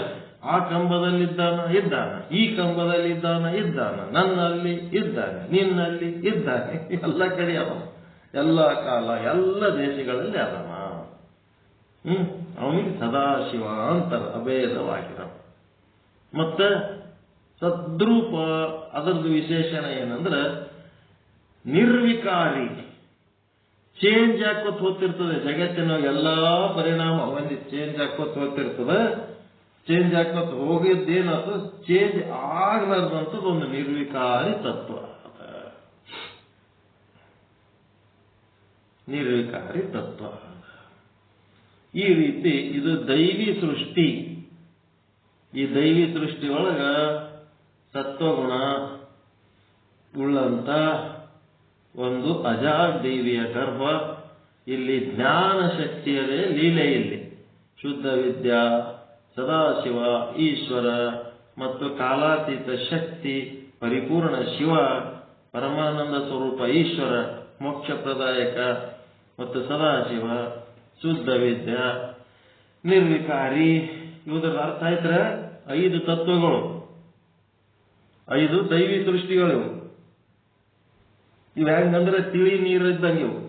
ಆ ಕಂಬದಲ್ಲಿದ್ದಾನ ಇದ್ದಾನ, ಈ ಕಂಬದಲ್ಲಿದ್ದಾನ ಇದ್ದಾನ, ನನ್ನಲ್ಲಿ ಇದ್ದಾನೆ, ನಿನ್ನಲ್ಲಿ ಇದ್ದಾನೆ, ಎಲ್ಲ ಕಡೆ ಅವ, ಎಲ್ಲ ಕಾಲ ಎಲ್ಲ ದೇಶಗಳಲ್ಲಿ ಅದನ. ಅವನಿಗೆ ಸದಾಶಿವ ಅಂತಾರೆ, ಅಭೇದವಾಗಿರ. ಮತ್ತೆ ಸದ್ರೂಪ, ಅದರದ್ದು ವಿಶೇಷಣ ಏನಂದ್ರೆ ನಿರ್ವಿಕಾರಿ. ಚೇಂಜ್ ಹಾಕೋತ್ ಹೋಗ್ತಿರ್ತದೆ ಜಗತ್ತಿನ ಎಲ್ಲಾ ಪರಿಣಾಮ ಒಂದು ಚೇಂಜ್ ಹಾಕೋತ್ ಹೋಗ್ತಿರ್ತದೆ. ಚೇಂಜ್ ಹಾಕೋತ್ ಹೋಗಿದ್ದೇನದು ಚೇಂಜ್ ಆಗ್ಲಾರ್ದಂಥದ್ದು ಒಂದು ನಿರ್ವಿಕಾರಿ ತತ್ವ. ನಿರ್ವಿಕಾರಿ ತತ್ವ. ಈ ರೀತಿ ಇದು ದೈವಿ ಸೃಷ್ಟಿ. ಈ ದೈವಿ ಸೃಷ್ಟಿ ಒಳಗ ಸತ್ವಗುಣ ಉಳ್ಳಂತ ಒಂದು ಅಜಾಡ್ ದೇವಿಯ ಗರ್ಭ. ಇಲ್ಲಿ ಜ್ಞಾನ ಶಕ್ತಿಯದೇ ಲೀಲೆ. ಇಲ್ಲಿ ಶುದ್ಧ ವಿದ್ಯಾ, ಸದಾಶಿವ, ಈಶ್ವರ ಮತ್ತು ಕಾಲಾತೀತ ಶಕ್ತಿ, ಪರಿಪೂರ್ಣ ಶಿವ, ಪರಮಾನಂದ ಸ್ವರೂಪ ಈಶ್ವರ, ಮೋಕ್ಷಪ್ರದಾಯಕ ಮತ್ತು ಸದಾಶಿವ, ಶುದ್ಧ ವಿದ್ಯಾ, ನಿರ್ವಿಕಾರಿ. ಇವುದರ ಅರ್ಥ ಆಯ್ತರ 5 ತತ್ವಗಳು, 5 ದೈವಿ ಸೃಷ್ಟಿಗಳು. ಇವು ಹೆಂಗಂದ್ರೆ ತಿಳಿ ನೀರಿದ್ದಂಗೆ. ಇವು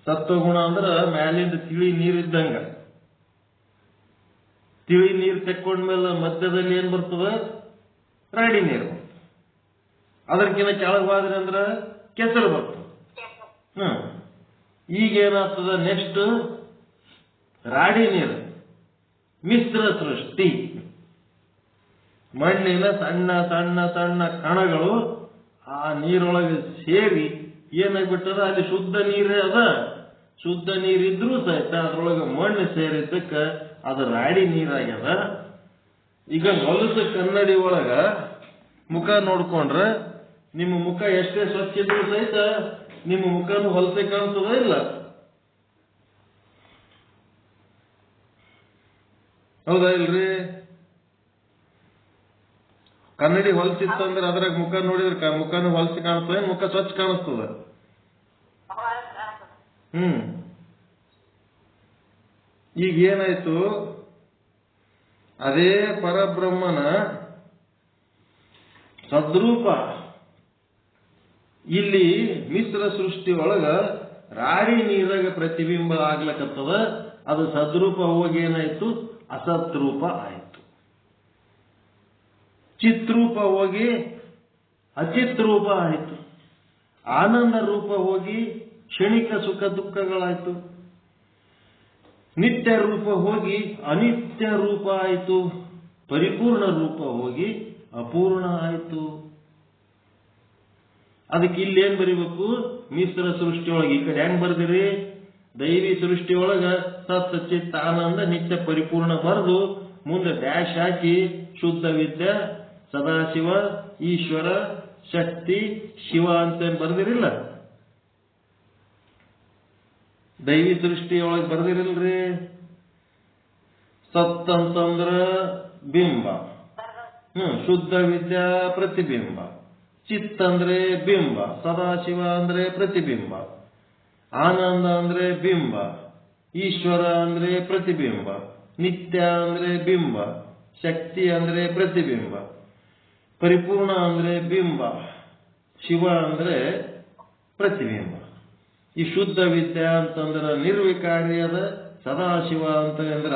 ಸತ್ವಗುಣ ಅಂದ್ರೆ ಮ್ಯಾಲಿಂದ ತಿಳಿ ನೀರಿದ್ದಂಗ. ತಿಳಿ ನೀರು ತೆಕ್ಕೊಂಡ್ಮೇಲೆ ಮಧ್ಯದಲ್ಲಿ ಏನ್ ಬರ್ತದ? ರಾಡಿ ನೀರು. ಅದಕ್ಕಿಂತ ಕೆಳಗೆ ಅಂದ್ರೆ ಕೆಸರು ಬರ್ತದೆ. ಈಗೇನಾಗ್ತದ? ನೆಕ್ಸ್ಟ್ ರಾಡಿ ನೀರು, ಮಿಶ್ರ ಸೃಷ್ಟಿ. ಮಣ್ಣಿನ ಸಣ್ಣ ಸಣ್ಣ ಸಣ್ಣ ಕಣಗಳು ಆ ನೀರೊಳಗೆ ಸೇರಿ ಏನಾಗ್ಬಿಟ್ಟದ, ಅಲ್ಲಿ ಶುದ್ಧ ನೀರೇ ಅದ. ಶುದ್ಧ ನೀರಿದ್ರೂ ಸಹಿತ ಅದ್ರೊಳಗೆ ಮಣ್ಣು ಸೇರಿದ್ದಕ್ಕೆ ಅದು ರಾಡಿ ನೀರಾಗ್ಯದ. ಈಗ ಹೊಲಸು ಕನ್ನಡಿ ಒಳಗ ಮುಖ ನೋಡ್ಕೊಂಡ್ರೆ ನಿಮ್ಮ ಮುಖ ಎಷ್ಟೇ ಸ್ವಚ್ಛ ಇದ್ರೂ ಸಹಿತ ನಿಮ್ಮ ಮುಖನೂ ಹೊಲಸೆ ಕಾಣ್ತದ ಇಲ್ಲ? ಹೌದಾ ಇಲ್ರಿ? ಕನ್ನಡಿ ಹೊಲಸಿತ್ತಂದ್ರೆ ಅದ್ರಾಗ ಮುಖ ನೋಡಿದ್ರೆ ಮುಖನೂ ಹೊಲಸಿ ಕಾಣಿಸ್ತದೆ, ಮುಖ ಸ್ವಚ್ಛ ಕಾಣಿಸ್ತದ. ಈಗ ಏನಾಯ್ತು, ಅದೇ ಪರಬ್ರಹ್ಮನ ಸದ್ರೂಪ ಇಲ್ಲಿ ಮಿಶ್ರ ಸೃಷ್ಟಿ ಒಳಗ ರಾಡಿ ನೀರಾಗ ಪ್ರತಿಬಿಂಬ ಆಗ್ಲಕತ್ತದ. ಅದು ಸದ್ರೂಪ ಹೋಗಿ ಏನಾಯ್ತು, ಅಸತ್ರೂಪ ಆಯ್ತು. ಚಿತ್ರೂಪ ಹೋಗಿ ಅಚಿತ್ರೂಪ ಆಯಿತು. ಆನಂದ ರೂಪ ಹೋಗಿ ಕ್ಷಣಿಕ ಸುಖ ದುಃಖಗಳಾಯ್ತು. ನಿತ್ಯ ರೂಪ ಹೋಗಿ ಅನಿತ್ಯ ರೂಪ ಆಯಿತು. ಪರಿಪೂರ್ಣ ರೂಪ ಹೋಗಿ ಅಪೂರ್ಣ ಆಯಿತು. ಅದಕ್ಕೆ ಇಲ್ಲೇನ್ ಬರಿಬೇಕು, ಮಿಶ್ರ ಸೃಷ್ಟಿಯೊಳಗೆ ಈ ಕಡೆ ಹೆಂಗ್ ಬರ್ದಿರಿ, ದೈವಿ ಸೃಷ್ಟಿಯೊಳಗ ಸತ್ ಚಿತ್ತ ಆನಂದ ನಿತ್ಯ ಪರಿಪೂರ್ಣ ಬರೆದು ಮುಂದೆ ಡ್ಯಾಶ್ ಹಾಕಿ ಶುದ್ಧ ವಿದ್ಯೆ ಸದಾಶಿವ ಈಶ್ವರ ಶಕ್ತಿ ಶಿವ ಅಂತ ಬರ್ದಿರಿಲ್ಲ? ದೈವಿ ಸೃಷ್ಟಿಯೊಳಗೆ ಬರ್ದಿರಿಲ್ರಿ? ಸತ್ ಅಂತಂದ್ರ ಬಿಂಬ, ಶುದ್ಧ ವಿದ್ಯಾ ಪ್ರತಿಬಿಂಬ, ಚಿತ್ತ ಅಂದ್ರೆ ಬಿಂಬ, ಸದಾಶಿವ ಅಂದ್ರೆ ಪ್ರತಿಬಿಂಬ, ಆನಂದ ಅಂದ್ರೆ ಬಿಂಬ, ಈಶ್ವರ ಅಂದ್ರೆ ಪ್ರತಿಬಿಂಬ, ನಿತ್ಯ ಅಂದ್ರೆ ಬಿಂಬ, ಶಕ್ತಿ ಅಂದ್ರೆ ಪ್ರತಿಬಿಂಬ, ಪರಿಪೂರ್ಣ ಅಂದ್ರೆ ಬಿಂಬ, ಶಿವ ಅಂದ್ರೆ ಪ್ರತಿಬಿಂಬ. ಈ ಶುದ್ಧ ವಿದ್ಯಾ ಅಂತಂದ್ರೆ ನಿರ್ವಿಕಾರಿಯದ, ಸದಾಶಿವ ಅಂತ ಅಂದ್ರೆ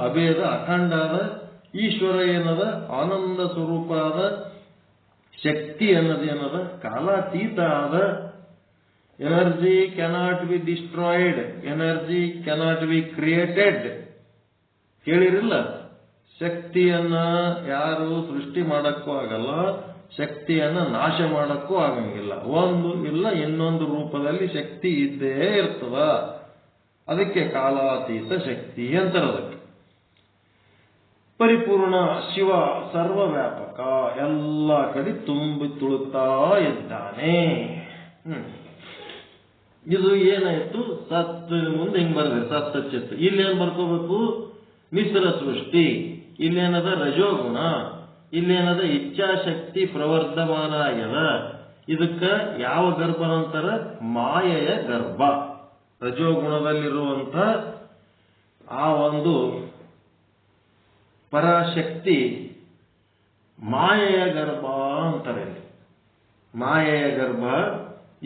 ಅಭೇದ ಅಖಂಡ ಅದ, ಈಶ್ವರ ಏನದ ಆನಂದ ಸ್ವರೂಪ ಅದ, ಶಕ್ತಿ ಅನ್ನೋದೇನದ ಕಾಲಾತೀತ ಅದ. Energy cannot be destroyed, energy cannot be created. ಕೇಳಿರಿಲ್ಲ? ಶಕ್ತಿಯನ್ನ ಯಾರು ಸೃಷ್ಟಿ ಮಾಡಕ್ಕೂ ಆಗಲ್ಲ, ಶಕ್ತಿಯನ್ನ ನಾಶ ಮಾಡಕ್ಕೂ ಆಗಂಗಿಲ್ಲ. ಒಂದು ಇಲ್ಲ ಇನ್ನೊಂದು ರೂಪದಲ್ಲಿ ಶಕ್ತಿ ಇದ್ದೇ ಇರ್ತದ. ಅದಕ್ಕೆ ಕಾಲಾತೀತ ಶಕ್ತಿ ಅಂತಾರೆ. ಅದಕ್ಕೆ ಪರಿಪೂರ್ಣ ಶಿವ ಸರ್ವವ್ಯಾಪಕ, ಎಲ್ಲ ಕಡೆ ತುಂಬಿ ತುಳುತ್ತಾ ಇದ್ದಾನೆ. ಇದು ಏನಾಯ್ತು, ಸತ್ ಮುಂದೆ ಹಿಂಗ್ ಬರ್ದೆ ಸತ್ತ ಚಿತ್ತ. ಇಲ್ಲೇನ್ ಬರ್ಕೋಬೇಕು, ಮಿಶ್ರ ಸೃಷ್ಟಿ. ಇಲ್ಲೇನದ ರಜೋಗುಣ, ಇಲ್ಲೇನದ ಇಚ್ಛಾಶಕ್ತಿ ಪ್ರವರ್ಧಮಾನ ಆಗ್ಯದ. ಇದಕ್ಕ ಯಾವ ಗರ್ಭ ನಂತರ ಮಾಯೆಯ ಗರ್ಭ. ರಜೋಗುಣದಲ್ಲಿರುವಂತ ಆ ಒಂದು ಪರಾಶಕ್ತಿ ಮಾಯೆಯ ಗರ್ಭ ಅಂತಾರೆ. ಮಾಯೆಯ ಗರ್ಭ.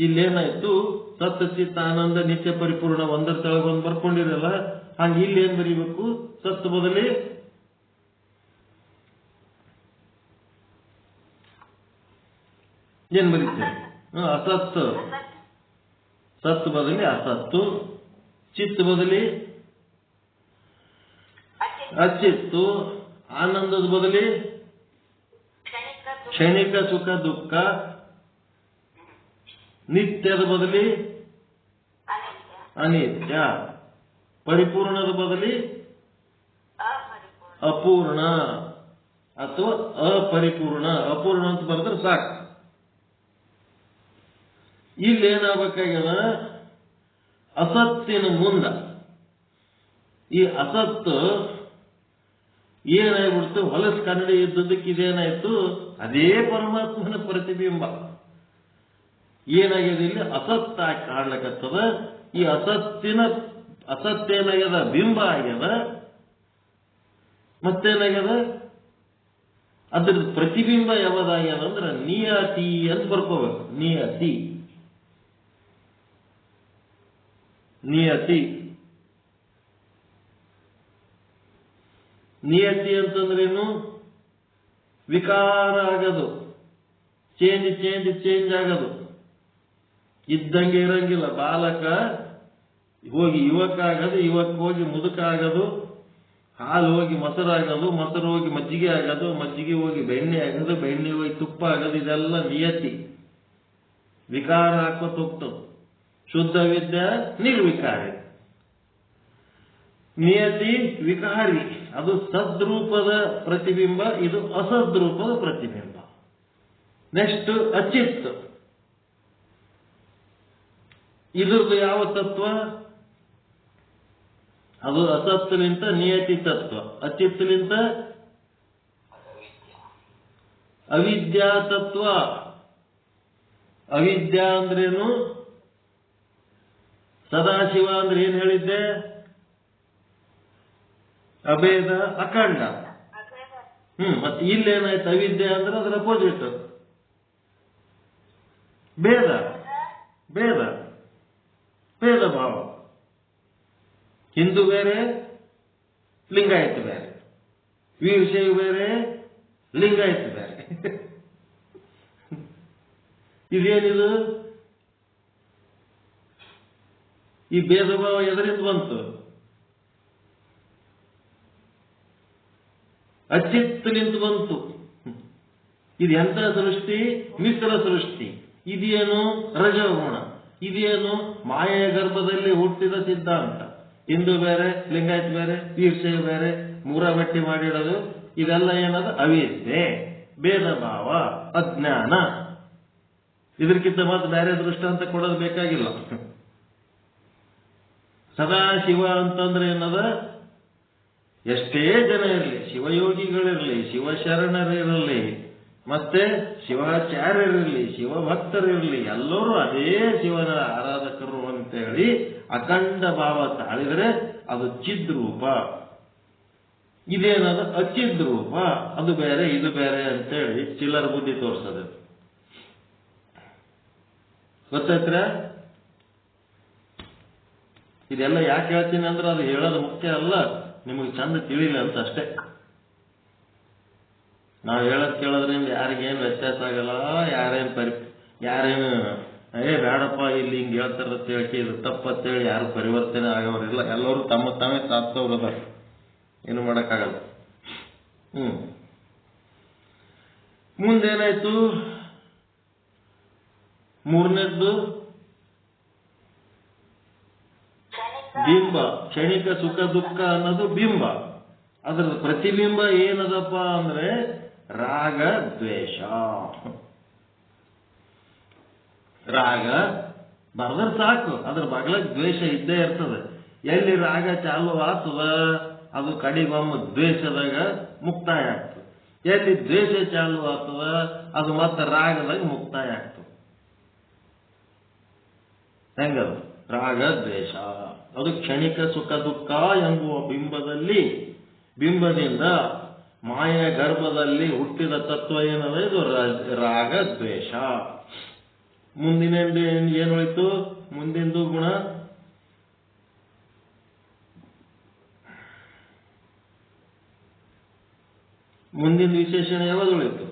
ಇಲ್ಲೇನಾಯ್ತು, ಸತ್ ಚಿತ್ತ ಆನಂದ ನಿತ್ಯ ಪರಿಪೂರ್ಣ ಒಂದರ ತೆಳಗೊಂದು ಬರ್ಕೊಂಡಿರಲ್ಲ, ಹಂಗ ಇಲ್ಲೇನ್ ಬರೀಬೇಕು, ಸತ್ ಬದಲಿ ಏನ್ ಬರೀತೇವೆ, ಅಸತ್ತು. ಸತ್ ಬದಲಿ ಅಸತ್ತು, ಚಿತ್ ಬದಲಿ ಅಚಿತ್ತು, ಆನಂದದ ಬದಲಿ ಕ್ಷಣಿಕ ಸುಖ ದುಃಖ, ನಿತ್ಯದ ಬದಲಿ ಅನಿತ್ಯ, ಪರಿಪೂರ್ಣದ ಬದಲಿ ಅಪೂರ್ಣ ಅಥವಾ ಅಪರಿಪೂರ್ಣ. ಅಪೂರ್ಣ ಅಂತ ಬರೆದ್ರೆ ಸಾಕು. ಇಲ್ಲೇನಾಗಬೇಕಾಗ್ಯದ, ಅಸತ್ತಿನ ಮುಂದ ಈ ಅಸತ್ತು ಏನಾಗ್ಬಿಡ್ತು, ಹೊಲಸು ಕನ್ನಡಿ ಇದ್ದದಕ್ಕೆ ಇದೇನಾಯ್ತು, ಅದೇ ಪರಮಾತ್ಮನ ಪ್ರತಿಬಿಂಬ ಏನಾಗ್ಯದ, ಇಲ್ಲಿ ಅಸತ್ತಾಗಿ ಕಾಣ್ಲಕತ್ತದ. ಈ ಅಸತ್ತೇನಾಗ್ಯದ, ಬಿಂಬ ಆಗ್ಯದ. ಮತ್ತೇನಾಗ್ಯದ, ಅದ್ರ ಪ್ರತಿಬಿಂಬ ಯಾವ್ದಾಗ್ಯದ ಅಂದ್ರೆ ನಿಯತಿ ಅಂತ ಬರ್ಕೋಬೇಕು. ನಿಯತಿ ನಿಯತಿ ನಿಯತಿ ಅಂತಂದ್ರೇನು, ವಿಕಾರ ಆಗೋದು, ಚೇಂಜ್ ಆಗೋದು, ಇದ್ದಂಗೆ ಇರಂಗಿಲ್ಲ. ಬಾಲಕ ಹೋಗಿ ಯುವಕ ಆಗೋದು, ಯುವಕ ಹೋಗಿ ಮುದುಕ ಆಗೋದು, ಹಾಲು ಹೋಗಿ ಮೊಸರಾಗೋದು, ಮೊಸರು ಹೋಗಿ ಮಜ್ಜಿಗೆ ಆಗೋದು, ಮಜ್ಜಿಗೆ ಹೋಗಿ ಬೆಣ್ಣೆ ಆಗೋದು, ಬೆಣ್ಣೆ ಹೋಗಿ ತುಪ್ಪ ಆಗೋದು, ಇದೆಲ್ಲ ನಿಯತಿ. ವಿಕಾರ ಹಾಕೋತ ಹೋಗ್ತದೆ. ಶುದ್ಧ ವಿದ್ಯೆ ನಿರ್ವಿಕಾರಿ. ನಿಯತಿ ವಿಕಾರಿ, ಅದು ಸದ್ರೂಪದ ಪ್ರತಿಬಿಂಬ, ಇದು ಅಸದ್ರೂಪದ ಪ್ರತಿಬಿಂಬ. ನೆಕ್ಸ್ಟ್ ಅಚಿತ್. ಇದ್ರದ್ದು ಯಾವ ತತ್ವ? ಅದು ಅಸತ್ಲಿಂತ ನಿಯತಿ ತತ್ವ, ಅಚಿತ್ಲಿಂತ ಅವಿದ್ಯಾ ತತ್ವ. ಅವಿದ್ಯಾ ಅಂದ್ರೇನು? ಸದಾಶಿವ ಅಂದ್ರೆ ಏನ್ ಹೇಳಿದ್ದೆ? ಅಭೇದ ಅಖಂಡ. ಮತ್ತೆ ಇಲ್ಲೇನಾಯ್ತು? ಅವಿದ್ಯೆ ಅಂದ್ರೆ ಅದರ ಅಪೋಸಿಟ್ ಭೇದ. ಭೇದ ಭೇದ ಭಾವ. ಹಿಂದೂ ಬೇರೆ, ಲಿಂಗಾಯತ ಬೇರೆ. ವೀರಶೈವ ಬೇರೆ, ಲಿಂಗಾಯತ ಬೇರೆ. ಇದೇನಿದು? ಈ ಭೇದ ಭಾವ ಎದರಿಂದ ಬಂತು? ಅಚಿತ್ತಲಿಂದ ಬಂತು. ಇದು ಎಂತ ಸೃಷ್ಟಿ? ಮಿಶ್ರ ಸೃಷ್ಟಿ. ಇದೇನು? ರಜೋಗುಣ. ಇದೇನು? ಮಾಯೆಯ ಗರ್ಭದಲ್ಲಿ ಹುಟ್ಟಿದ ಸಿದ್ಧಾಂತ. ಹಿಂದೂ ಬೇರೆ, ಲಿಂಗಾಯತ ಬೇರೆ, ವೀರಶೈವ ಬೇರೆ, ಮೂರ ಬಟ್ಟಿ ಮಾಡಿಡೋದು, ಇದೆಲ್ಲ ಏನದು? ಅವಿದ್ಯೆ, ಭೇದ ಭಾವ, ಅಜ್ಞಾನ. ಇದಕ್ಕಿಂತ ಮತ್ತೆ ಬೇರೆ ದೃಷ್ಟಾಂತ ಕೊಡೋದು ಬೇಕಾಗಿಲ್ಲ. ಸದಾಶಿವ ಅಂತಂದ್ರೆ ಏನದ? ಎಷ್ಟೇ ಜನ ಇರಲಿ, ಶಿವಯೋಗಿಗಳಿರಲಿ, ಶಿವಶರಣರಿರಲಿ, ಮತ್ತೆ ಶಿವಾಚಾರ್ಯರಿರಲಿ, ಶಿವಭಕ್ತರಿರಲಿ, ಎಲ್ಲರೂ ಅದೇ ಶಿವನ ಆರಾಧಕರು ಅಂತೇಳಿ ಅಖಂಡ ಭಾವ ತಾಳಿದರೆ ಅದು ಚಿದ್ರೂಪ. ಇದೇನದು? ಅಚಿದ್ರೂಪ. ಅದು ಬೇರೆ ಇದು ಬೇರೆ ಅಂತೇಳಿ ಚಿಲ್ಲರ ಬುದ್ಧಿ ತೋರಿಸೋದು. ಗೊತ್ತಾಯ್ತ್ರ? ಇದೆಲ್ಲ ಯಾಕೆ ಹೇಳ್ತೀನಿ ಅಂದ್ರೆ ಅದು ಹೇಳೋದು ಮುಖ್ಯ ಅಲ್ಲ, ನಿಮಗೆ ಚಂದ ತಿಳಿಲಿ ಅಂತ ಅಷ್ಟೇ. ನಾವು ಹೇಳೋದು ಕೇಳೋದ್ರಿಂದ ಯಾರಿಗೇನು ವ್ಯತ್ಯಾಸ ಆಗಲ್ಲ. ಯಾರೇನು ಬೇಡಪ್ಪ ಇಲ್ಲಿ ಹಿಂಗೆ ಹೇಳ್ತಾರ ತಿಳ್ಕಿ ಇದು ತಪ್ಪತ್ತೇಳಿ ಯಾರು ಪರಿವರ್ತನೆ ಆಗೋರಿಲ್ಲ. ಎಲ್ಲರೂ ತಮ್ಮ ತಾವೇ ಸಾಧಿಸೋರದ, ಏನು ಮಾಡೋಕ್ಕಾಗಲ್ಲ. ಮುಂದೇನಾಯ್ತು? ಮೂರನೇದ್ದು ಬಿಂಬ. ಕ್ಷಣಿಕ ಸುಖ ದುಃಖ ಅನ್ನೋದು ಬಿಂಬ. ಅದರ ಪ್ರತಿಬಿಂಬ ಏನದಪ್ಪ ಅಂದ್ರೆ ರಾಗ ದ್ವೇಷ. ರಾಗ ಬರ್ದ್ರೆ ಸಾಕು, ಅದ್ರ ಬಗಲ ದ್ವೇಷ ಇದ್ದೇ ಇರ್ತದೆ. ಎಲ್ಲಿ ರಾಗ ಚಾಲು ಆಗ್ತದ ಅದು ಕಡಿಗೊಮ್ಮೆ ದ್ವೇಷದಾಗ ಮುಕ್ತಾಯ ಆಗ್ತದೆ. ಎಲ್ಲಿ ದ್ವೇಷ ಚಾಲು ಆಗ್ತದ ಅದು ಮತ್ತೆ ರಾಗದಾಗ ಮುಕ್ತಾಯ ಆಗ್ತದೆ. ಹೆಂಗದು? ರಾಗ ದ್ವೇಷ ಅದು ಕ್ಷಣಿಕ ಸುಖ ದುಃಖ ಎಂಬುವ ಬಿಂಬದಿಂದ ಮಾಯ ಗರ್ಭದಲ್ಲಿ ಹುಟ್ಟಿದ ತತ್ವ ಏನದ? ಇದು ರಾಗ ದ್ವೇಷ. ಮುಂದಿನ ಏನೋಯ್ತು? ಮುಂದಿಂದು ಗುಣ ಮುಂದಿನ ವಿಶೇಷಣ ಯಾವುದು ಉಳಿತು?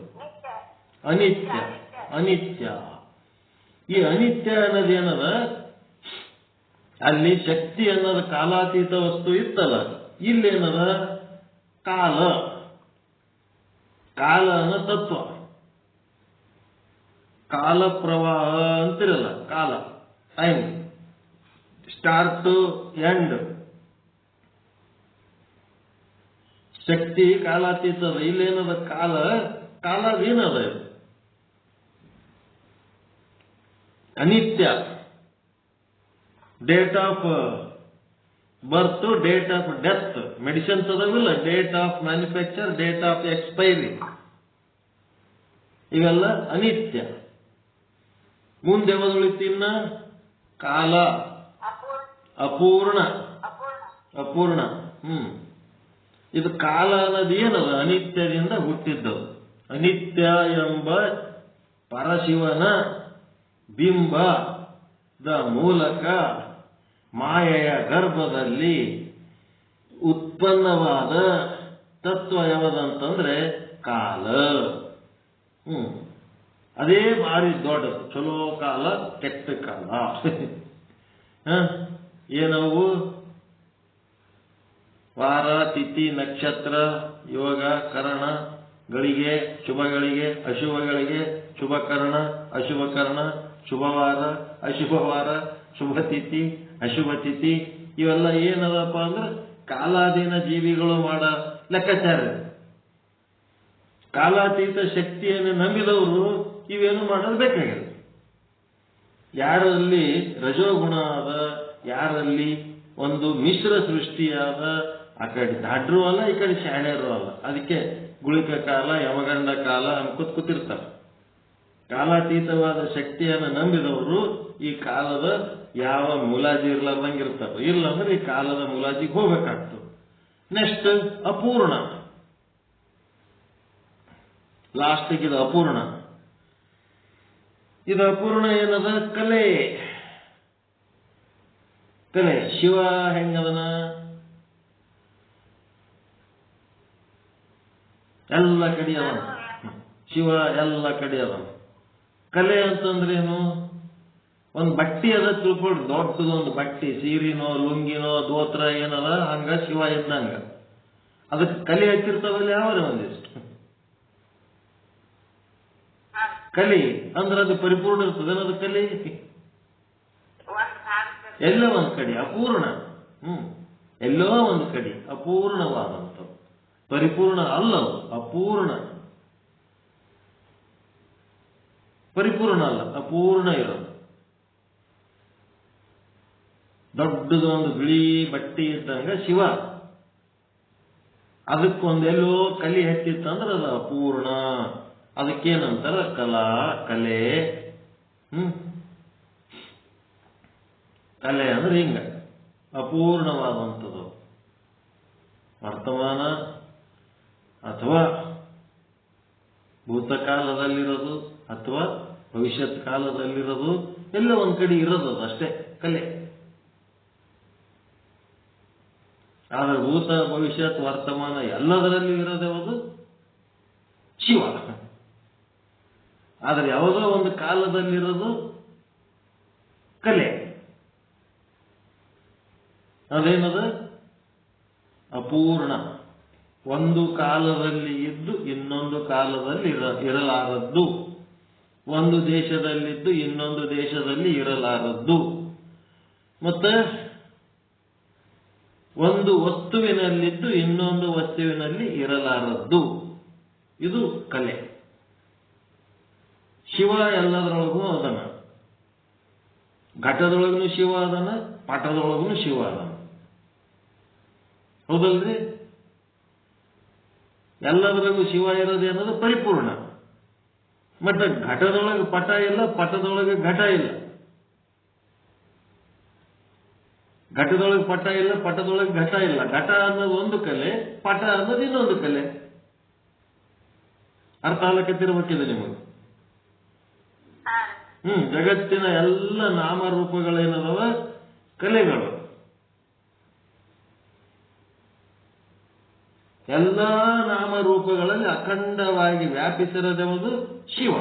ಅನಿತ್ಯ. ಅನಿತ್ಯ. ಈ ಅನಿತ್ಯ ಅನ್ನೋದೇನದ? ಅಲ್ಲಿ ಶಕ್ತಿ ಅನ್ನೋದು ಕಾಲಾತೀತ ವಸ್ತು ಇತ್ತಲ್ಲ, ಇಲ್ಲೇನದ? ಕಾಲ. ಕಾಲ ಅನ್ನೋ ತತ್ವ. ಕಾಲ ಪ್ರವಾಹ ಅಂತಿರಲ್ಲ, ಕಾಲ ಟೈಮ್, ಸ್ಟಾರ್ಟ್ ಟು ಎಂಡ್. ಶಕ್ತಿ ಕಾಲಾತೀತದ. ಇಲ್ಲೇನದ? ಕಾಲ. ಕಾಲದೇನದ? ಅನಿತ್ಯ. Date of birth, date of death. Medicines ಅದಾವಿಲ್ಲ, date of manufacture, date of expiry, ಇವೆಲ್ಲ ಅನಿತ್ಯ. ಮುಂದೆ ಉಳಿತಿನ್ನ ಕಾಲ ಅಪೂರ್ಣ. ಅಪೂರ್ಣ. ಇದು ಕಾಲ ಅನ್ನೋದು ಏನದ? ಅನಿತ್ಯದಿಂದ ಹುಟ್ಟಿದ್ದದು. ಅನಿತ್ಯ ಎಂಬ ಪರಶಿವನ ಬಿಂಬದ ಮೂಲಕ ಮಾಯೆಯ ಗರ್ಭದಲ್ಲಿ ಉತ್ಪನ್ನವಾದ ತತ್ವ ಯಾವುದಂತಂದ್ರೆ ಕಾಲ. ಅದೇ ಭಾರಿ ದೊಡ್ಡದು. ಚಲೋ ಕಾಲ, ಕೆಟ್ಟ ಕಾಲ. ಏನವು? ವಾರ, ತಿಥಿ, ನಕ್ಷತ್ರ, ಯೋಗ, ಕರಣ, ಗಳಿಗೆ, ಶುಭಗಳಿಗೆ, ಅಶುಭಗಳಿಗೆ, ಶುಭಕರಣ, ಅಶುಭಕರಣ, ಶುಭವಾರ, ಅಶುಭವಾರ, ಶುಭ ತಿಥಿ, ಅಶುಭ ತಿಥಿ, ಇವೆಲ್ಲ ಏನದಪ್ಪ ಅಂದ್ರೆ ಕಾಲಾಧೀನ ಜೀವಿಗಳು ಮಾಡೋ ಲೆಕ್ಕಾಚಾರ. ಕಾಲಾತೀತ ಶಕ್ತಿಯನ್ನು ನಂಬಿದವರು ಇವೇನು ಮಾಡೋದು ಬೇಕಾಗಿಲ್ಲ. ಯಾರಲ್ಲಿ ರಜೋಗುಣ ಆದ, ಯಾರಲ್ಲಿ ಒಂದು ಮಿಶ್ರ ಸೃಷ್ಟಿಯಾದ, ಆ ಕಡೆ ದಾಡ್ರು ಅಲ್ಲ, ಈ ಕಡೆ ಶಾಣ್ಯರು ಅಲ್ಲ, ಅದಕ್ಕೆ ಗುಳಿಕ ಕಾಲ, ಯಮಗಂಡ ಕಾಲ ಅನ್ಕೋತ್ ಕೂತಿರ್ತಾರೆ. ಕಾಲಾತೀತವಾದ ಶಕ್ತಿಯನ್ನು ನಂಬಿದವರು ಈ ಕಾಲದ ಯಾವ ಮುಲಾಜಿ ಇರ್ಲಾರ್ದಂಗೆ ಇರ್ತಾರೆ. ಇಲ್ಲ ಅಂದ್ರೆ ಈ ಕಾಲದ ಮುಲಾಜಿಗೆ ಹೋಗ್ಬೇಕಾಗ್ತದೆ. ನೆಕ್ಸ್ಟ್ ಅಪೂರ್ಣ, ಲಾಸ್ಟಿಗೆ ಇದು ಅಪೂರ್ಣ. ಇದು ಅಪೂರ್ಣ ಏನದ? ಕಲೆ. ಕಲೆ ಶಿವ ಹೆಂಗದನ? ಎಲ್ಲ ಕಡೆ ಅದ ಶಿವ, ಎಲ್ಲ ಕಡೆ ಅದ. ಕಲೆ ಅಂತಂದ್ರೇನು? ಒಂದು ಬಟ್ಟಿ ಅದ ತಿಳ್ಕೊಳ್ರಿ, ದೊಡ್ಡದೊಂದು ಬಟ್ಟಿ, ಸೀರಿನೋ ಲುಂಗಿನೋ ದೋತ್ರ ಏನದ, ಹಂಗ ಶಿವ ಇದ್ದಂಗ. ಅದಕ್ಕೆ ಕಲೆ ಹಚ್ಚಿರ್ತಾವಲ್ಲ ಯಾವ್ರೆ ಒಂದಿಷ್ಟು. ಕಲಿ ಅಂದ್ರೆ ಅದು ಪರಿಪೂರ್ಣ ಇರ್ತದೆ. ಅದು ಕಲಿ ಎಲ್ಲೋ ಒಂದ್ ಕಡೆ ಅಪೂರ್ಣ. ಎಲ್ಲೋ ಒಂದು ಕಡೆ ಅಪೂರ್ಣವಾದಂಥವು, ಪರಿಪೂರ್ಣ ಅಲ್ಲವು, ಅಪೂರ್ಣ. ಪರಿಪೂರ್ಣ ಅಲ್ಲ, ಅಪೂರ್ಣ ಇರೋದು. ದೊಡ್ಡದೊಂದು ಬಿಳಿ ಬಟ್ಟೆ ಇದ್ದಂಗ ಶಿವ, ಅದಕ್ಕೊಂದೆಲ್ಲೋ ಕಲಿ ಹಚ್ಚಿತ್ತಂದ್ರೆ ಅದು ಅಪೂರ್ಣ. ಅದಕ್ಕೇನಂತಾರ? ಕಲಾ, ಕಲೆ. ಕಲೆ ಅಂದ್ರೆ ಹಿಂಗ ಅಪೂರ್ಣವಾದಂಥದ್ದು. ವರ್ತಮಾನ ಅಥವಾ ಭೂತಕಾಲದಲ್ಲಿರೋದು ಅಥವಾ ಭವಿಷ್ಯತ್ ಕಾಲದಲ್ಲಿರೋದು ಎಲ್ಲ ಒಂದ್ ಕಡೆ ಇರೋದು ಅಷ್ಟೇ ಕಲೆ. ಆದ್ರೆ ಭೂತ, ಭವಿಷ್ಯತ್, ವರ್ತಮಾನ ಎಲ್ಲದರಲ್ಲಿ ಇರೋದೇ ಅದು ಶಿವ. ಆದ್ರೆ ಯಾವುದೋ ಒಂದು ಕಾಲದಲ್ಲಿರೋದು ಕಲೆ. ಅದೇನದ? ಅಪೂರ್ಣ. ಒಂದು ಕಾಲದಲ್ಲಿ ಇದ್ದು ಇನ್ನೊಂದು ಕಾಲದಲ್ಲಿ ಇರಲಾರದ್ದು, ಒಂದು ದೇಶದಲ್ಲಿದ್ದು ಇನ್ನೊಂದು ದೇಶದಲ್ಲಿ ಇರಲಾರದ್ದು, ಮತ್ತೆ ಒಂದು ವಸ್ತುವಿನಲ್ಲಿದ್ದು ಇನ್ನೊಂದು ವಸ್ತುವಿನಲ್ಲಿ ಇರಲಾರದ್ದು. ಇದು ಕಲೆ. ಶಿವ ಎಲ್ಲದರೊಳಗೂ ಅದನ. ಘಟದೊಳಗೂ ಶಿವ ಅದನ, ಪಟದೊಳಗೂ ಶಿವ ಅದನ. ಹೌದಲ್ರಿ? ಎಲ್ಲದರಲ್ಲೂ ಶಿವ ಇರೋದೇನದು ಪರಿಪೂರ್ಣ. ಮತ್ತೆ ಘಟದೊಳಗೆ ಪಟ ಇಲ್ಲ, ಪಟದೊಳಗೆ ಘಟ ಇಲ್ಲ. ಘಟದೊಳಗೆ ಪಟ ಇಲ್ಲ, ಪಟದೊಳಗೆ ಘಟ ಇಲ್ಲ. ಘಟ ಅನ್ನೋದು ಒಂದು ಕಲೆ, ಪಟ ಅನ್ನೋದು ಇನ್ನೊಂದು ಕಲೆ. ಅರ್ಥ ಆಗ್ಲಕತ್ತಿರ್ಬೇಕಿದೆ ನಿಮಗೆ. ಜಗತ್ತಿನ ಎಲ್ಲ ನಾಮರೂಪಗಳೇನದವ? ಕಲೆಗಳು. ಎಲ್ಲ ನಾಮರೂಪಗಳಲ್ಲಿ ಅಖಂಡವಾಗಿ ವ್ಯಾಪಿಸಿರೋದು ಶಿವ.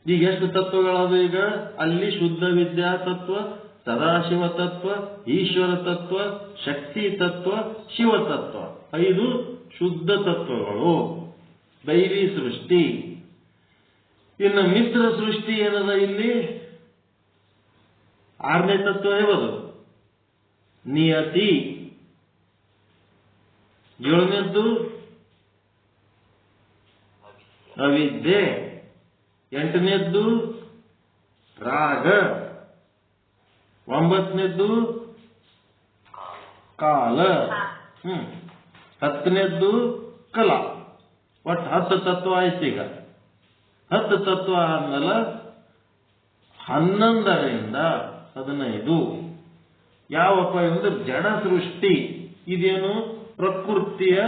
ಈಗ ಎಷ್ಟು ತತ್ವಗಳದು? ಈಗ ಅಲ್ಲಿ ಶುದ್ಧ ವಿದ್ಯಾ ತತ್ವ, ಸದಾಶಿವ ತತ್ವ, ಈಶ್ವರ ತತ್ವ, ಶಕ್ತಿ ತತ್ವ, ಶಿವ ತತ್ವ. 5 ಶುದ್ಧ ತತ್ವಗಳು. ದೈವಿ ಸೃಷ್ಟಿ. ಇನ್ನು ಮಿತ್ರ ಸೃಷ್ಟಿ ಏನದ? ಇಲ್ಲಿ 6ನೇ ತತ್ವ ಯಾವುದು? ನಿಯತಿ. 7ನೇದ್ದು ಅವಿದ್ಯೆ. 8ನೇದ್ದು ರಾಗ. 9ನೇದ್ದು ಕಾಲ. 10ನೇದ್ದು ಕಲಾ. ಒಟ್ಟು 10 ತತ್ವ ಆಯ್ತು. ಈಗ 10 ತತ್ವ ಆದ್ಮೇಲೆ 11ರಿಂದ 15 ಯಾವಪ್ಪ ಅಂದ್ರೆ ಜಡ ಸೃಷ್ಟಿ. ಇದೇನು? ಪ್ರಕೃತಿಯ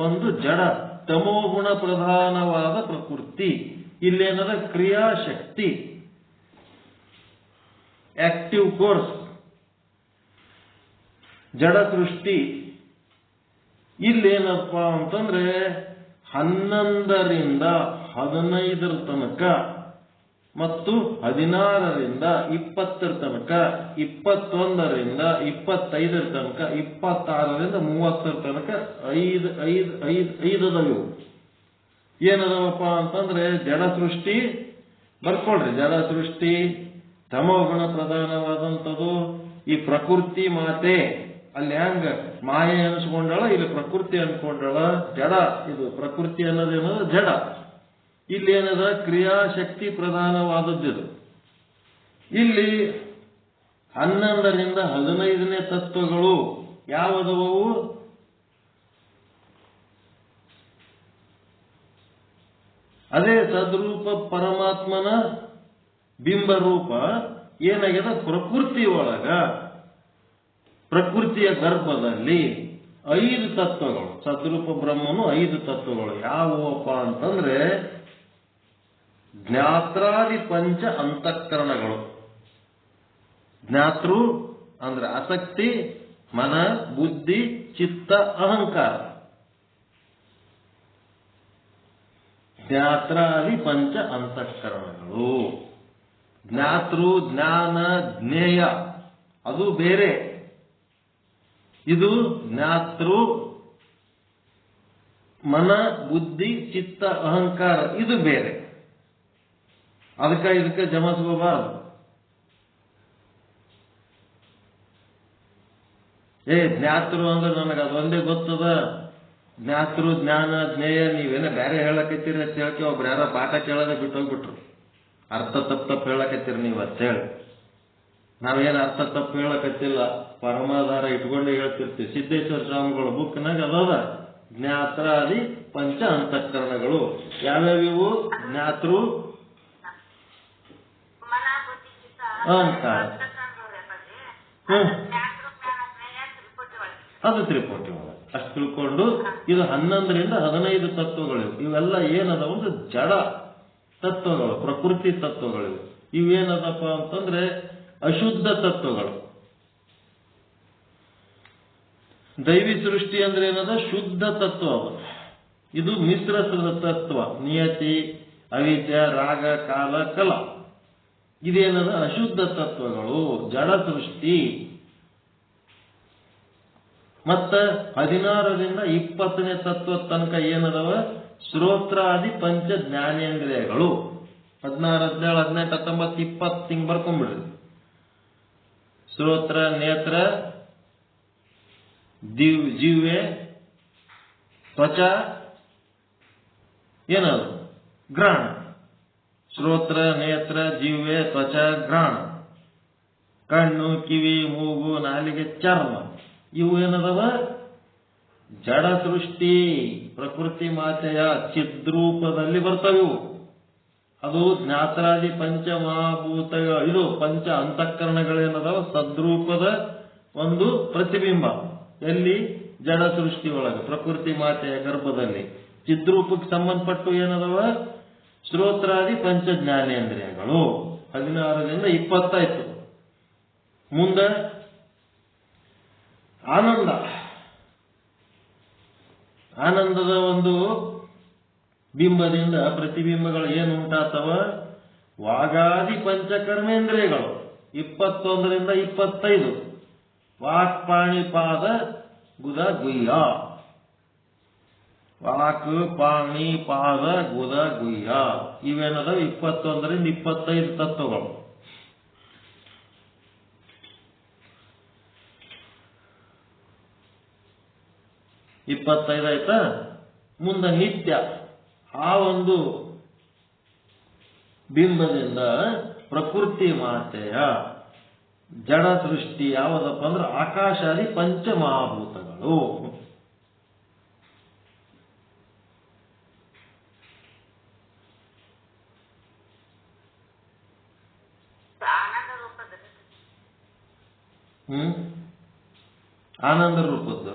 ಒಂದು ಜಡ, ತಮೋಗುಣ ಪ್ರಧಾನವಾದ ಪ್ರಕೃತಿ. ಇಲ್ಲೇನದ? ಕ್ರಿಯಾಶಕ್ತಿ, ಆಕ್ಟಿವ್ ಕೋರ್ಸ್, ಜಡ ಸೃಷ್ಟಿ. ಇಲ್ಲೇನಪ್ಪ ಅಂತಂದ್ರೆ 11ರಿಂದ 15 ತನಕ ಮತ್ತು 16ರಿಂದ 20 ತನಕ, 21ರಿಂದ 25 ತನಕ, 26ರಿಂದ 30 ತನಕ 5 ಅದಾವು. ಏನದವಪ್ಪ ಅಂತಂದ್ರೆ ಜಡ ಸೃಷ್ಟಿ ಬರ್ಕೊಳ್ರಿ. ಜಡ ಸೃಷ್ಟಿ ತಮೋಗುಣ ಪ್ರಧಾನವಾದಂಥದ್ದು. ಈ ಪ್ರಕೃತಿ ಮಾತೆ ಅಲ್ಲಿ ಹೆಂಗ ಮಾಯೆ ಅನ್ಸ್ಕೊಂಡಳ, ಇಲ್ಲಿ ಪ್ರಕೃತಿ ಅನ್ಕೊಂಡಳ. ಜಡ ಇದು ಪ್ರಕೃತಿ ಅನ್ನೋದೇನದ ಜಡ. ಇಲ್ಲಿ ಏನದ ಕ್ರಿಯಾಶಕ್ತಿ ಪ್ರಧಾನವಾದದ್ದು. ಇಲ್ಲಿ 11ರಿಂದ 15ನೇ ತತ್ವಗಳು ಯಾವದವು? ಅದೇ ಸದ್ರೂಪ ಪರಮಾತ್ಮನ ಬಿಂಬರೂಪ ಏನಾಗ್ಯದ ಪ್ರಕೃತಿ ಒಳಗ, ಪ್ರಕೃತಿಯ ಗರ್ಭದಲ್ಲಿ 5 ತತ್ವಗಳು. ಸದ್ರೂಪ ಬ್ರಹ್ಮನು 5 ತತ್ವಗಳು ಯಾವುವಪ್ಪ ಅಂತಂದ್ರೆ ಜ್ಞಾತ್ರಾದಿ ಪಂಚ ಅಂತಃಕರಣಗಳು. ಜ್ಞಾತೃ ಅಂದ್ರೆ ಆಸಕ್ತಿ, ಮನ, ಬುದ್ಧಿ, ಚಿತ್ತ, ಅಹಂಕಾರ. ಜ್ಞಾತ್ರಾದಿ ಪಂಚ ಅಂತಃಕರಣಗಳು. ಜ್ಞಾತೃ ಜ್ಞಾನ ಜ್ಞೇಯ ಅದು ಬೇರೆ. ಇದು ಜ್ಞಾತೃ ಮನ ಬುದ್ಧಿ ಚಿತ್ತ ಅಹಂಕಾರ ಇದು ಬೇರೆ. ಇದಕ್ಕೆ ಜಮಾಯಿಸ್ಕೋಬಾರ್ದು. ಜ್ಞಾತೃ ಅಂದ್ರೆ ನನಗೆ ಅದೊಂದೇ ಗೊತ್ತದ. ಜ್ಞಾತೃ ಜ್ಞಾನ ಜ್ಞೇಯ ನೀವೇನ ಬೇರೆ ಹೇಳಕತ್ತೀರಿ ಅಂತ ಹೇಳ್ತೀವಿ. ಒಬ್ರು ಯಾರೋ ಪಾಠ ಕೇಳೋದೇ ಬಿಟ್ಟೋಗ್ಬಿಟ್ರು. ಅರ್ಥ ತಪ್ಪು ಹೇಳಕತ್ತೀರಿ ನೀವು ಅಂತ ಹೇಳಿ. ನಾವೇನು ಅರ್ಥ ತಪ್ಪು ಹೇಳಕತ್ತಿಲ್ಲ, ಪರಮಾಧಾರ ಇಟ್ಕೊಂಡೇ ಹೇಳ್ತಿರ್ತೀವಿ. ಸಿದ್ದೇಶ್ವರ ಸ್ವಾಮಿಗಳ ಬುಕ್ನಾಗ ಅದದ ಜ್ಞಾತ್ರಾದಿ ಪಂಚ ಅಂತಃಕರಣಗಳು. ಯಾವ್ಯಾವಿವು? ಜ್ಞಾತೃ ಅಹಂಕಾರ ಅದು ತ್ರಿಪೋಟಿ ಒಳಗೆ ಅಷ್ಟು ತಿಳ್ಕೊಂಡು ಇದು 11ರಿಂದ 15 ತತ್ವಗಳು. ಇವೆಲ್ಲ ಏನದ ಒಂದು ಜಡ ತತ್ವಗಳು, ಪ್ರಕೃತಿ ತತ್ವಗಳು. ಇವೇನದಪ್ಪ ಅಂತಂದ್ರೆ ಅಶುದ್ಧ ತತ್ವಗಳು. ದೈವಿ ಸೃಷ್ಟಿ ಅಂದ್ರೆ ಏನದ ಶುದ್ಧ ತತ್ವ. ಇದು ಮಿಶ್ರ ತತ್ವ. ನಿಯತಿ, ಅವಿದ್ಯ, ರಾಗ, ಕಾಲ, ಕಲ ಇದೇನದ ಅಶುದ್ಧ ತತ್ವಗಳು, ಜಡ ಸೃಷ್ಟಿ. ಮತ್ತ 16ರಿಂದ 20ನೇ ತತ್ವ ತನಕ ಏನದವ? ಶ್ರೋತ್ರಾದಿ ಪಂಚ ಜ್ಞಾನೇಂದ್ರಿಯಗಳು. 16, 17, 18, 19, 20 ಹಿಂಗ್ ಬರ್ಕೊಂಡ್ಬಿಡ್ರಿ. ಶ್ರೋತ್ರ, ನೇತ್ರ, ಜಿವ್ವೆ, ತ್ವಚ, ಏನದು? ಗ್ರಹಣ. ಶ್ರೋತ್ರ, ನೇತ್ರ, ಜಿವ್ವೆ, ತ್ವಚ, ಗ್ರಹಣ. ಕಣ್ಣು, ಕಿವಿ, ಮೂಗು, ನಾಲಿಗೆ, ಚರ್ಮ. ಇವು ಏನದವ? ಜಡ ಸೃಷ್ಟಿ. ಪ್ರಕೃತಿ ಮಾತೆಯ ಚಿದ್ರೂಪದಲ್ಲಿ ಬರ್ತವೆ. ಅದು ಜ್ಞಾತ್ರಾದಿ ಪಂಚಮಹಾಭೂತಗಳು. ಇದು ಪಂಚ ಅಂತಃಕರಣಗಳೇನದಾವ? ಸದ್ರೂಪದ ಒಂದು ಪ್ರತಿಬಿಂಬ. ಎಲ್ಲಿ? ಜಡ ಸೃಷ್ಟಿ ಒಳಗೆ, ಪ್ರಕೃತಿ ಮಾತೆಯ ಗರ್ಭದಲ್ಲಿ. ಚಿದ್ರೂಪಕ್ಕೆ ಸಂಬಂಧಪಟ್ಟು ಏನದವ? ಶ್ರೋತ್ರಾದಿ ಪಂಚ ಜ್ಞಾನೇಂದ್ರಿಯಗಳು. 16ರಿಂದ 20 ಆಯ್ತು. ಮುಂದೆ ಆನಂದ. ಆನಂದದ ಒಂದು ಬಿಂಬದಿಂದ ಪ್ರತಿಬಿಂಬಗಳು ಏನು ಉಂಟಾತವ? ವಾಗಾದಿ ಪಂಚಕರ್ಮೇಂದ್ರಿಯಗಳು. 21ರಿಂದ 25 ವಾಕ್ ಪಾಣಿ ಪಾದ ಗುದ ಗುಯ್ಯ. ವಾಕ್ ಪಾಣಿ ಪಾದ ಗುದ ಗುಯ್ಯ ಇವೇನದ 21ರಿಂದ 25 ತತ್ವಗಳು. ಆಯ್ತಾ? ಮುಂದೆ ನಿತ್ಯ. ಆ ಒಂದು ಬಿಂಬದಿಂದ ಪ್ರಕೃತಿ ಮಾತೆಯ ಜಡ ಸೃಷ್ಟಿ ಯಾವುದಪ್ಪ ಅಂದ್ರೆ ಆಕಾಶಾದಿ ಪಂಚಮಹಾಭೂತಗಳು. ಆನಂದ ರೂಪದ್ದು,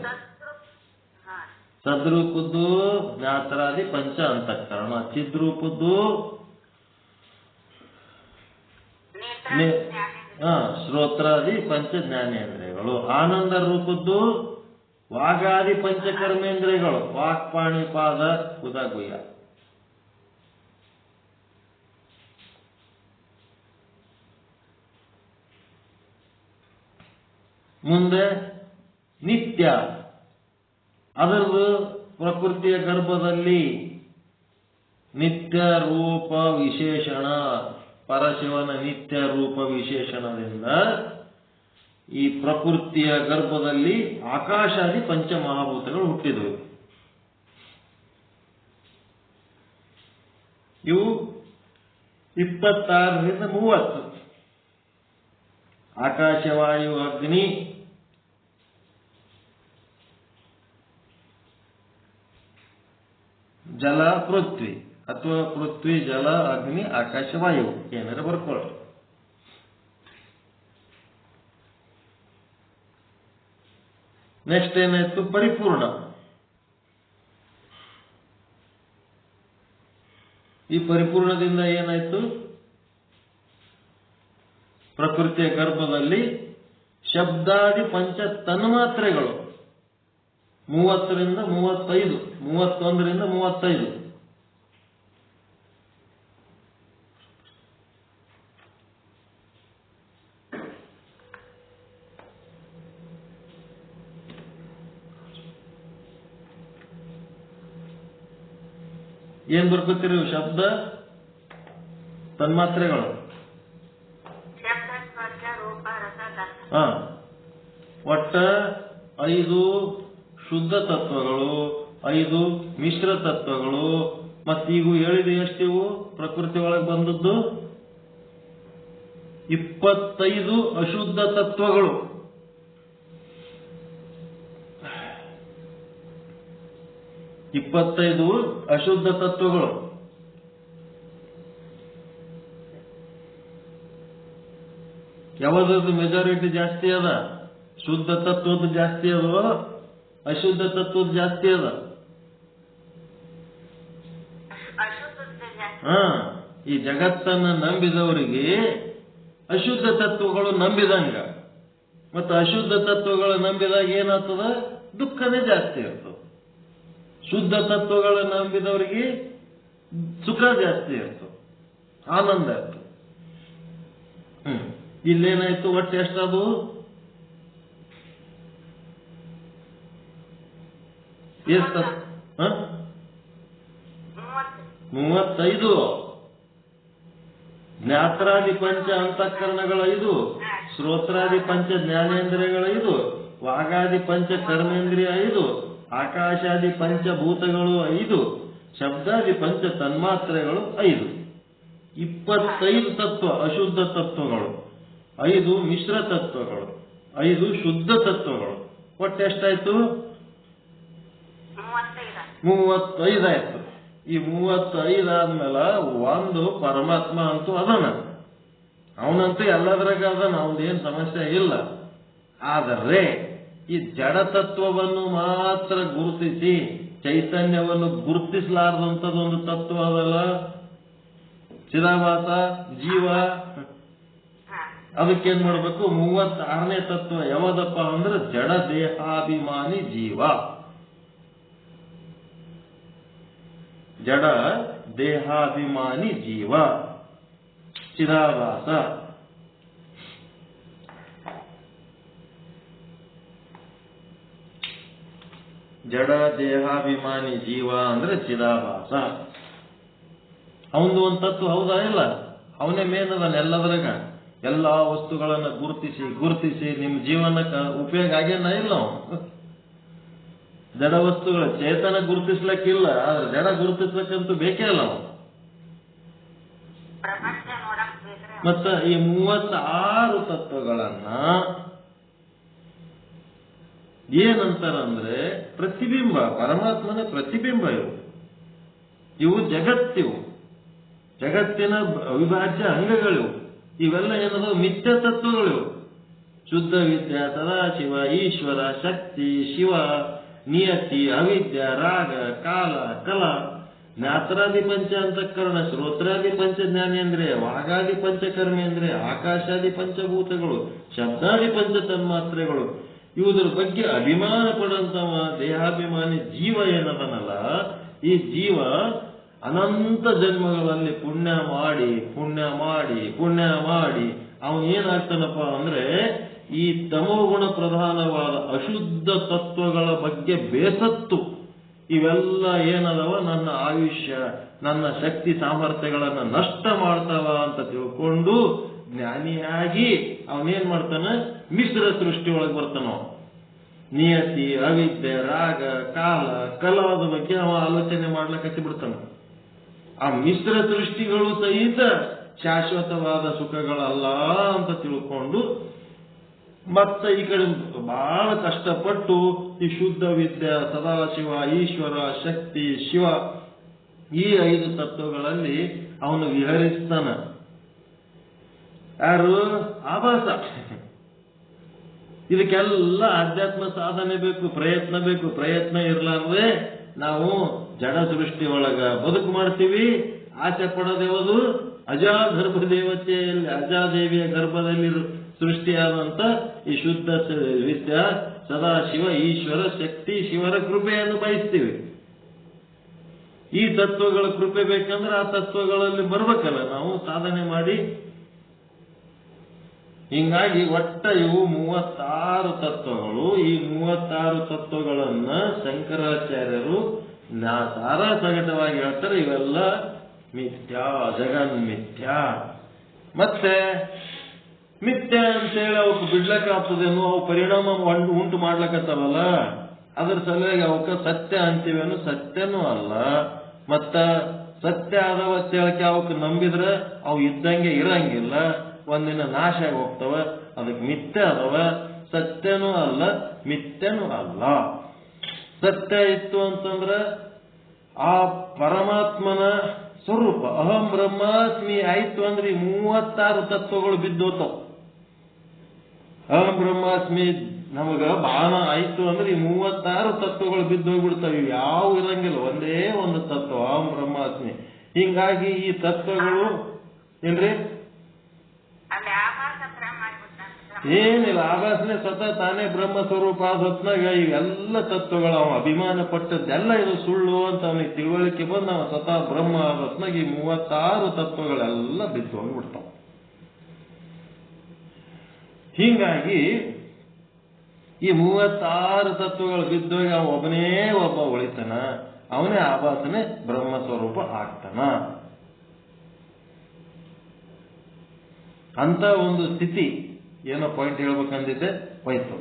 ಸದ್ರೂಪದ್ದು ಜ್ಞಾತ್ರಾದಿ ಪಂಚ ಅಂತಃಕರಣ. ಚಿದ್ರೂಪದ್ದು ಶ್ರೋತ್ರಾದಿ ಪಂಚ ಜ್ಞಾನೇಂದ್ರಿಯಗಳು. ಆನಂದ ರೂಪದ್ದು ವಾಗಾದಿ ಪಂಚಕರ್ಮೇಂದ್ರಿಯಗಳು. ವಾಕ್ ಪಾಣಿ ಪಾದ ಗುದ ಗುಯ್ಯ. ಮುಂದೆ ನಿತ್ಯ, ಅದರದು ಪ್ರಕೃತಿಯ ಗರ್ಭದಲ್ಲಿ ನಿತ್ಯ ರೂಪ ವಿಶೇಷಣ, ಪರಶಿವನ ನಿತ್ಯ ರೂಪ ವಿಶೇಷಣದಿಂದ ಈ ಪ್ರಕೃತಿಯ ಗರ್ಭದಲ್ಲಿ ಆಕಾಶಾದಿ ಪಂಚಮಹಾಭೂತಗಳು ಹುಟ್ಟಿದವು. ಇವು 26ರಿಂದ 30. ಆಕಾಶವಾಯು ಅಗ್ನಿ, ಜಲ ಪೃಥ್ವಿ, ಅಥವಾ ಪೃಥ್ವಿ ಜಲ ಅಗ್ನಿ ಆಕಾಶವಾಯು, ಏನಾರ ಬರ್ಕೊಳ್ಳಿ. ನೆಕ್ಸ್ಟ್ ಏನಾಯ್ತು? ಪರಿಪೂರ್ಣ. ಈ ಪರಿಪೂರ್ಣದಿಂದ ಏನಾಯ್ತು? ಪ್ರಕೃತಿಯ ಗರ್ಭದಲ್ಲಿ ಶಬ್ದಾದಿ ಪಂಚ ತನ್ಮಾತ್ರೆಗಳು 30ರಿಂದ 35, 31ರಿಂದ 35. ಏನ್ ಬರ್ಕೋತೀರಿ? ಶಬ್ದ ತನ್ಮಾತ್ರೆಗಳು. ಒಟ್ಟ 5 ಶುದ್ಧ ತತ್ವಗಳು, 5 ಮಿಶ್ರ ತತ್ವಗಳು, ಮತ್ತೀಗ ಹೇಳಿದ ಎಷ್ಟಿವು ಪ್ರಕೃತಿ ಒಳಗೆ ಬಂದದ್ದು? 25 ಅಶುದ್ಧ ತತ್ವಗಳು. ಇಪ್ಪತ್ತೈದು ಅಶುದ್ಧ ತತ್ವಗಳು. ಯಾವ್ದು ಮೆಜಾರಿಟಿ ಜಾಸ್ತಿ ಅದ? ಶುದ್ಧ ತತ್ವದ ಜಾಸ್ತಿ ಅದ, ಅಶುದ್ಧ ತತ್ವದ ಜಾಸ್ತಿ ಅದ? ಈ ಜಗತ್ತನ್ನ ನಂಬಿದವರಿಗೆ ಅಶುದ್ಧ ತತ್ವಗಳು ನಂಬಿದಂಗ, ಮತ್ತು ಅಶುದ್ಧ ತತ್ವಗಳು ನಂಬಿದಾಗ ಏನಾಗ್ತದ? ದುಃಖನೇ ಜಾಸ್ತಿ ಇರ್ತದೆ. ಶುದ್ಧ ತತ್ವಗಳ ನಂಬಿದವರಿಗೆ ಸುಖ ಜಾಸ್ತಿ ಇರ್ತದೆ, ಆನಂದ ಇರ್ತದೆ. ಇಲ್ಲೇನಾಯ್ತು? ಒಟ್ಟು ಎಷ್ಟದು? 35. ಜ್ಞಾತ್ರಾದಿ ಪಂಚ ಅಂತಃಕರಣಗಳ 5, ಶ್ರೋತ್ರಾದಿ ಪಂಚ ಜ್ಞಾನೇಂದ್ರಿಯಗಳ 5, ವಾಗಾದಿ ಪಂಚ ಕರ್ಮೇಂದ್ರಿಯ 5, ಆಕಾಶಾದಿ ಪಂಚಭೂತಗಳು 5, ಶಬ್ದಾದಿ ಪಂಚ ತನ್ಮಾತ್ರೆಗಳು 5. 25 ತತ್ವ ಅಶುದ್ಧ ತತ್ವಗಳು, 5 ಮಿಶ್ರ ತತ್ವಗಳು, 5 ಶುದ್ಧ ತತ್ವಗಳು. ಒಟ್ಟೆಷ್ಟಾಯ್ತು? 35 ಆಯ್ತು. ಈ 35 ಆದ್ಮೇಲೆ ಒಂದು ಪರಮಾತ್ಮ ಅಂತೂ ಅದನ, ಅವನಂತೂ ಎಲ್ಲದರಾಗ ಅದನ, ಅವನದೇನು ಸಮಸ್ಯೆ ಇಲ್ಲ. ಆದರೆ ಈ ಜಡತತ್ವವನ್ನು ಮಾತ್ರ ಗುರುತಿಸಿ ಚೈತನ್ಯವನ್ನು ಗುರುತಿಸಲಾರದಂಥದ್ದೊಂದು ತತ್ವ ಅದಲ್ಲ, ಚಿದಾಭಾಸ ಜೀವ. ಅದಕ್ಕೇನ್ ಮಾಡ್ಬೇಕು? 36ನೇ ತತ್ವ ಯಾವದಪ್ಪ ಅಂದ್ರೆ ಜಡ ದೇಹಾಭಿಮಾನಿ ಜೀವ. ಜಡ ದೇಹಾಭಿಮಾನಿ ಜೀವ ಚಿದಾಭಾಸ. ಜಡ ದೇಹಾಭಿಮಾನಿ ಜೀವ ಅಂದ್ರೆ ಚಿದಾಭಾಸ. ಅವನದು ಒಂದು ತತ್ವ ಹೌದಾ ಇಲ್ಲ? ಅವನೇ ಮೇನ್ ಅದನ್ನ ಎಲ್ಲದ್ರಾಗ. ಎಲ್ಲಾ ವಸ್ತುಗಳನ್ನ ಗುರುತಿಸಿ ನಿಮ್ ಜೀವನಕ್ಕೆ ಉಪಯೋಗ ಆಗ್ಯಾನ ಇಲ್ಲ? ಜಡ ವಸ್ತುಗಳ ಚೇತನ ಗುರುತಿಸ್ಲಕ್ಕಿಲ್ಲ, ಆದ್ರೆ ಜಡ ಗುರುತಿಸ್ಲಕ್ಕಂತೂ ಬೇಕೇ ಅಲ್ಲ ಅವನು. ಮತ್ತ ಈ 36 ತತ್ವಗಳನ್ನ ಏನಂತಾರಂದ್ರೆ ಪ್ರತಿಬಿಂಬ, ಪರಮಾತ್ಮನ ಪ್ರತಿಬಿಂಬ. ಇವು ಜಗತ್ತಿವು, ಜಗತ್ತಿನ ಅವಿಭಾಜ್ಯ ಅಂಗಗಳಿವು. ಇವೆಲ್ಲ ಏನದು? ಮಿಥ್ಯ ತತ್ವಗಳಿವು. ಶುದ್ಧ ವಿದ್ಯಾ, ಸದಾಶಿವ, ಈಶ್ವರ, ಶಕ್ತಿ, ಶಿವ, ನಿಯತಿ, ಅವಿದ್ಯ, ರಾಗ, ಕಾಲ, ಕಲ, ಜ್ಞಾತ್ರಾದಿ ಪಂಚ ಅಂತಃಕರಣ, ಶ್ರೋತ್ರಾದಿ ಪಂಚ ಜ್ಞಾನೇಂದ್ರಿಯ, ವಾಗಾದಿ ಪಂಚ ಕರ್ಮೇಂದ್ರಿಯ, ಆಕಾಶಾದಿ ಪಂಚಭೂತಗಳು, ಶಬ್ದಾದಿ ಪಂಚ ತನ್ಮಾತ್ರೆಗಳು. ಇವುದ್ರ ಬಗ್ಗೆ ಅಭಿಮಾನ ಪಡುವಂತವ ದೇಹಾಭಿಮಾನಿ ಜೀವ ಏನದನಲ್ಲ, ಈ ಜೀವ ಅನಂತ ಜನ್ಮಗಳಲ್ಲಿ ಪುಣ್ಯ ಮಾಡಿ ಅವನು ಏನಾಗ್ತಾನಪ್ಪ ಅಂದ್ರೆ ಈ ತಮೋಗುಣ ಪ್ರಧಾನವಾದ ಅಶುದ್ಧ ತತ್ವಗಳ ಬಗ್ಗೆ ಬೇಸತ್ತು ಇವೆಲ್ಲ ಏನದವ ನನ್ನ ಆಯುಷ್ಯ ನನ್ನ ಶಕ್ತಿ ಸಾಮರ್ಥ್ಯಗಳನ್ನ ನಷ್ಟ ಮಾಡ್ತಾವ ಅಂತ ತಿಳ್ಕೊಂಡು ಜ್ಞಾನಿಯಾಗಿ ಅವನೇನ್ ಮಾಡ್ತಾನ ಮಿಶ್ರ ಸೃಷ್ಟಿ ಒಳಗೆ ಬರ್ತಾನ. ನಿಯತಿ ಅವಿದ್ಯೆ ರಾಗ ಕಾಲ ಕಲದ ಬಗ್ಗೆ ಅವ ಆಲೋಚನೆ ಮಾಡ್ಲಿಕ್ಕೆ ಹಚ್ಚಿ ಬಿಡ್ತಾನ. ಆ ಮಿಶ್ರ ಸೃಷ್ಟಿಗಳು ಸಹಿತ ಶಾಶ್ವತವಾದ ಸುಖಗಳಲ್ಲ ಅಂತ ತಿಳ್ಕೊಂಡು ಮತ್ತೆ ಈ ಕಡೆ ಬಹಳ ಕಷ್ಟಪಟ್ಟು ಈ ಶುದ್ಧ ವಿದ್ಯೆ ಸದಾಶಿವ ಈಶ್ವರ ಶಕ್ತಿ ಶಿವ ಈ 5 ತತ್ವಗಳಲ್ಲಿ ಅವನು ವಿಹರಿಸ್ತಾನ. ಯಾರು? ಆಭಾಸ. ಇದಕ್ಕೆಲ್ಲ ಆಧ್ಯಾತ್ಮ ಸಾಧನೆ ಬೇಕು, ಪ್ರಯತ್ನ ಬೇಕು. ಪ್ರಯತ್ನ ಇರ್ಲಾರ್ದೆ ನಾವು ಜಡ ಸೃಷ್ಟಿ ಒಳಗ ಬದುಕು ಮಾಡ್ತೀವಿ. ಆಸೆ ಪಡೋದೇವುದು ಅಜಾಗರ್ಭ ದೇವತೆಯಲ್ಲಿ ಅಜಾದೇವಿಯ ಗರ್ಭದಲ್ಲಿ ಸೃಷ್ಟಿಯಾದಂತ ಈ ಶುದ್ಧ ವಿದ್ಯಾ ಸದಾಶಿವ ಈಶ್ವರ ಶಕ್ತಿ ಶಿವರ ಕೃಪೆಯನ್ನು ಬಯಸ್ತೀವಿ. ಈ ತತ್ವಗಳ ಕೃಪೆ ಬೇಕಂದ್ರೆ ಆ ತತ್ವಗಳಲ್ಲಿ ಬರ್ಬೇಕಲ್ಲ ನಾವು ಸಾಧನೆ ಮಾಡಿ. ಹಿಂಗಾಗಿ ಒಟ್ಟ ಇವು 36 ತತ್ವಗಳು. ಈ 36 ತತ್ವಗಳನ್ನ ಶಂಕರಾಚಾರ್ಯರು ಸಾರಾ ಸಗಟವಾಗಿ ಹೇಳ್ತಾರೆ, ಇವೆಲ್ಲ ಮಿಥ್ಯಾ, ಜಗನ್ಮಿಥ್ಯಾ. ಮತ್ತೆ ಮಿಥ್ಯಾ ಅಂತೇಳಿ ಅವಕ್ಕೆ ಬಿಡ್ಲಕ್ಕ ಆಗ್ತದೇನೋ, ಅವು ಪರಿಣಾಮ ಉಂಟು ಮಾಡ್ಲಕ್ಕತ್ತವಲ್ಲ, ಅದ್ರ ಸಲುವಾಗಿ ಅವಕ್ಕೆ ಸತ್ಯ ಅಂತೀವೇನು, ಸತ್ಯನೂ ಅಲ್ಲ. ಮತ್ತ ಸತ್ಯ ಆದವ ಅಂತೇಳಕ್ಕೆ ಅವಕ್ಕೆ ನಂಬಿದ್ರೆ ಅವು ಇದ್ದಂಗೆ ಇರಂಗಿಲ್ಲ, ಒಂದಿನ ನಾಶ ಆಗಿ ಹೋಗ್ತವ. ಅದಕ್ಕೆ ಮಿಥ್ಯ ಅದವ, ಸತ್ಯನೂ ಅಲ್ಲ ಮಿಥ್ಯನೂ ಅಲ್ಲ. ಸತ್ಯ ಇತ್ತು ಅಂತಂದ್ರ ಆ ಪರಮಾತ್ಮನ ಸ್ವರೂಪ ಅಹಂ ಬ್ರಹ್ಮಾಸ್ಮಿ ಆಯ್ತು ಅಂದ್ರೆ 36 ತತ್ವಗಳು ಬಿದ್ದೋತಾವ. ಅಹಂ ಬ್ರಹ್ಮಾಸ್ಮಿ ನಮಗ ಬಾಣ ಆಯ್ತು ಅಂದ್ರೆ 36 ತತ್ವಗಳು ಬಿದ್ದೋಗ್ಬಿಡ್ತಾವೆ. ಯಾವ ಇರಂಗಿಲ್ಲ, ಒಂದೇ ಒಂದು ತತ್ವ ಅಹಂ ಬ್ರಹ್ಮಾಸ್ಮಿ. ಹಿಂಗಾಗಿ ಈ ತತ್ವಗಳು ಏನ್ರಿ ಏನಿಲ್ಲ, ಆಭಾಸನೆ ಸತ ತಾನೇ ಬ್ರಹ್ಮ ಸ್ವರೂಪ ಆದ ಹೊತ್ನಾಗ ಇವೆಲ್ಲ ತತ್ವಗಳು ಅವ ಅಭಿಮಾನ ಪಟ್ಟದ್ದೆಲ್ಲ ಇದು ಸುಳ್ಳು ಅಂತ ಅವನಿಗೆ ತಿಳುವಳಿಕೆ ಬಂದು ನಾವು ಸತ ಬ್ರಹ್ಮ ಆದ ಹೊತ್ನಾಗ ಈ 36 ತತ್ವಗಳೆಲ್ಲ ಬಿದ್ದು ಹೋಗ್ಬಿಡ್ತಾವ. ಹೀಗಾಗಿ ಈ 36 ತತ್ವಗಳು ಬಿದ್ದೋಗಿ ಅವ ಒಬ್ಬನೇ ಒಬ್ಬ ಉಳಿತಾನ, ಅವನೇ ಆಭಾಸನೆ ಬ್ರಹ್ಮ ಸ್ವರೂಪ ಆಗ್ತಾನ. ಅಂತ ಒಂದು ಸ್ಥಿತಿ ಏನೋ ಪಾಯಿಂಟ್ ಹೇಳ್ಬೇಕಂದಿದ್ದೆ ಹೋಯ್ತು.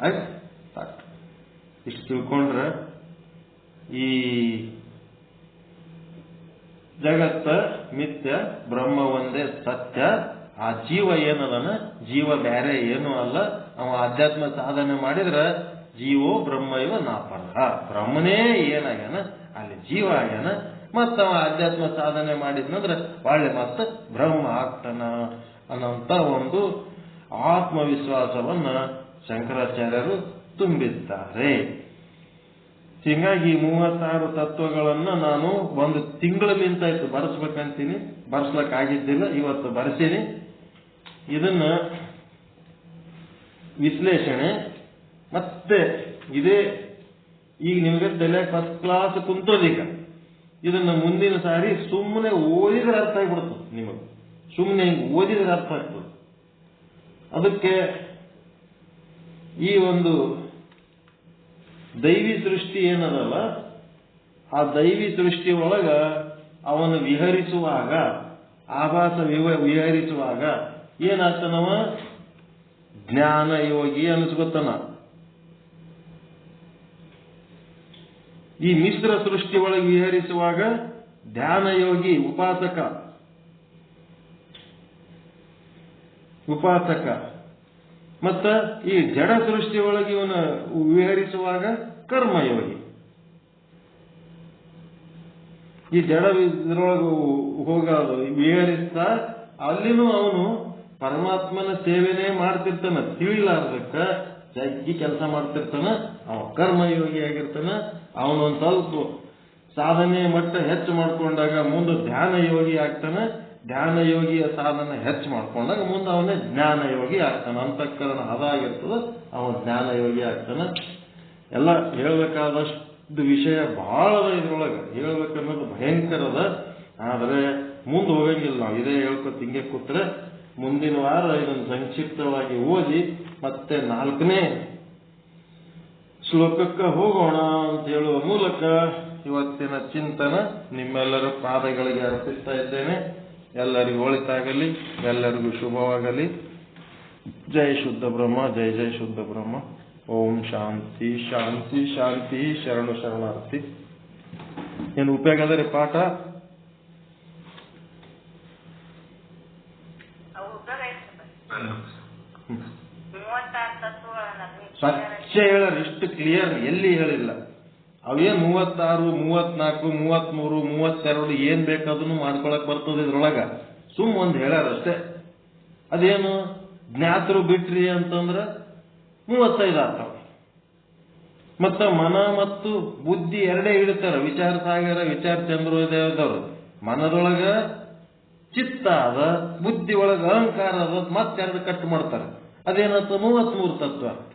ಆಯ್ತು, ಸಾಕು. ಇಷ್ಟು ತಿಳ್ಕೊಂಡ್ರೆ ಈ ಜಗತ್ತ ಮಿಥ್ಯ, ಬ್ರಹ್ಮ ಒಂದೇ ಸತ್ಯ. ಆ ಜೀವ ಏನದನ, ಜೀವ ಬೇರೆ ಏನೂ ಅಲ್ಲ. ಅವ ಆಧ್ಯಾತ್ಮ ಸಾಧನೆ ಮಾಡಿದ್ರೆ ಜೀವೋ ಬ್ರಹ್ಮ ಇವ ನಾಪರಹ, ಬ್ರಹ್ಮನೇ ಏನಾಗ್ಯಾನ ಅಲ್ಲಿ ಜೀವ ಆಗ್ಯಾನ. ಮತ್ತ ಅವ ಆಧ್ಯಾತ್ಮ ಸಾಧನೆ ಮಾಡಿದ್ನಂದ್ರೆ ಒಳ್ಳೆ ಮತ್ತೆ ಬ್ರಹ್ಮ ಆಗ್ತಾನ ಅನ್ನೋಂತ ಒಂದು ಆತ್ಮವಿಶ್ವಾಸವನ್ನ ಶಂಕರಾಚಾರ್ಯರು ತುಂಬಿದ್ದಾರೆ. ಹೀಗಾಗಿ 36 ತತ್ವಗಳನ್ನ ನಾನು ಒಂದು ತಿಂಗಳಿಂತ ಆಯ್ತು ಬರೆಸ್ಬೇಕಂತೀನಿ, ಬರ್ಸ್ಲಕ್ಕಾಗಿದ್ದಿಲ್ಲ, ಇವತ್ತು ಬರೆಸೀನಿ. ಇದನ್ನ ವಿಶ್ಲೇಷಣೆ ಮತ್ತೆ ಇದೇ ಈಗ ನಿಮಗೆ ತಲೆ ಫಸ್ಟ್ ಕ್ಲಾಸ್ ಕುಂತೋದೀಗ. ಇದನ್ನ ಮುಂದಿನ ಸಾರಿ ಸುಮ್ಮನೆ ಓದಿದ್ರೆ ಅರ್ಥ ಆಗ್ಬಿಡ್ತದೆ ನಿಮಗೆ, ಸುಮ್ಮನೆ ಹಿಂಗೆ ಓದಿದ್ರೆ ಅರ್ಥ ಆಗ್ತದೆ. ಅದಕ್ಕೆ ಈ ಒಂದು ದೈವಿ ಸೃಷ್ಟಿ ಏನದಲ್ಲ, ಆ ದೈವಿ ಸೃಷ್ಟಿ ಒಳಗ ಅವನು ವಿಹರಿಸುವಾಗ, ಆಭಾಸ ವಿಹರಿಸುವಾಗ ಏನಾಗ್ತಾನವ, ಜ್ಞಾನ ಯೋಗಿ ಅನಿಸ್ಕೊತಾನ. ಈ ಮಿಶ್ರ ಸೃಷ್ಟಿ ಒಳಗೆ ವಿಹರಿಸುವಾಗ ಧ್ಯಾನ ಯೋಗಿ, ಉಪಾಸಕ. ಮತ್ತ ಈ ಜಡ ಸೃಷ್ಟಿ ಒಳಗೆ ಇವನು ವಿಹರಿಸುವಾಗ ಕರ್ಮಯೋಗಿ. ಈ ಜಡ ಇದ್ರೊಳಗೆ ಹೋಗ ವಿಹರಿಸ್ತಾ ಅಲ್ಲಿನೂ ಅವನು ಪರಮಾತ್ಮನ ಸೇವೆನೇ ಮಾಡ್ತಿರ್ತಾನ, ತಿಳಿಲಾರ್ದಕ್ಕ ಜಗ್ಗಿ ಕೆಲಸ ಮಾಡ್ತಿರ್ತಾನ. ಅವ ಕರ್ಮಯೋಗಿ ಆಗಿರ್ತಾನ. ಅವನೊಂದು ಸ್ವಲ್ಪ ಸಾಧನೆ ಮಟ್ಟ ಹೆಚ್ಚು ಮಾಡ್ಕೊಂಡಾಗ ಮುಂದೆ ಧ್ಯಾನ ಯೋಗಿ ಆಗ್ತಾನೆ. ಧ್ಯಾನ ಯೋಗಿಯ ಸಾಧನೆ ಹೆಚ್ಚು ಮಾಡ್ಕೊಂಡಾಗ ಮುಂದೆ ಅವನೇ ಜ್ಞಾನ ಯೋಗಿ ಆಗ್ತಾನೆ. ಅಂತಃಕರಣ ಅದಾಗಿರ್ತದ, ಅವನ ಜ್ಞಾನ ಯೋಗಿ ಆಗ್ತಾನೆ. ಎಲ್ಲ ಹೇಳ್ಬೇಕಾದಷ್ಟು ವಿಷಯ ಬಹಳ ಇದ್ರೊಳಗೆ ಹೇಳ್ಬೇಕನ್ನೋದು ಭಯಂಕರದ. ಆದರೆ ಮುಂದೆ ಹೋಗಂಗಿಲ್ಲ. ನಾವು ಇದೇ ಹೇಳ್ಕೊತ ಹಿಂಗೆ ಕೂತ್ರೆ ಮುಂದಿನ ವಾರ ಇದನ್ನು ಸಂಕ್ಷಿಪ್ತವಾಗಿ ಓದಿ ಮತ್ತೆ 4ನೇ ಶ್ಲೋಕಕ್ಕೆ ಹೋಗೋಣ ಅಂತ ಹೇಳುವ ಮೂಲಕ ಇವತ್ತಿನ ಚಿಂತನ ನಿಮ್ಮೆಲ್ಲರ ಪಾದಗಳಿಗೆ ಅರ್ಪಿಸ್ತಾ ಇದ್ದೇನೆ. ಎಲ್ಲರಿಗೂ ಒಳಿತಾಗಲಿ, ಎಲ್ಲರಿಗೂ ಶುಭವಾಗಲಿ. ಜೈ ಶುದ್ಧ ಬ್ರಹ್ಮ, ಜೈ ಜೈ ಶುದ್ಧ ಬ್ರಹ್ಮ. ಓಂ ಶಾಂತಿ ಶಾಂತಿ ಶಾಂತಿ. ಶರಣು ಶರಣಾರ್ಥಿ. ಏನು ಉಪಯೋಗ ಅದರಿ ಪಾಠ? ಸತ್ಯ ಹೇಳರ್ ಇಷ್ಟು ಕ್ಲಿಯರ್ ಎಲ್ಲಿ ಹೇಳಿಲ್ಲ. ಅವೇ 36, 34, 33, 32 ಏನ್ ಬೇಕಾದನ್ನು ಮಾಡ್ಕೊಳಕ್ ಬರ್ತದೆ ಇದ್ರೊಳಗ. ಒಂದು ಹೇಳ್ಯಾರ ಅಷ್ಟೇ. ಅದೇನು ಜ್ಞಾತರು ಬಿಟ್ರಿ ಅಂತಂದ್ರ 35 ಆಗ್ತಾವ. ಮತ್ತ ಮನ ಮತ್ತು ಬುದ್ಧಿ ಎರಡೇ ಹಿಡಿತಾರ. ವಿಚಾರ ಸಾಗರ, ವಿಚಾರ ಚಂದ್ರೋದಯದವರು ಮನದೊಳಗ ಚಿತ್ತ ಅದ, ಬುದ್ಧಿ ಒಳಗ ಅಹಂಕಾರ ಅದ, ಮತ್ತೆರಡು ಕಟ್ ಮಾಡ್ತಾರೆ. ಅದೇನಂತ 33 ತತ್ವ ಆಗ್ತದೆ.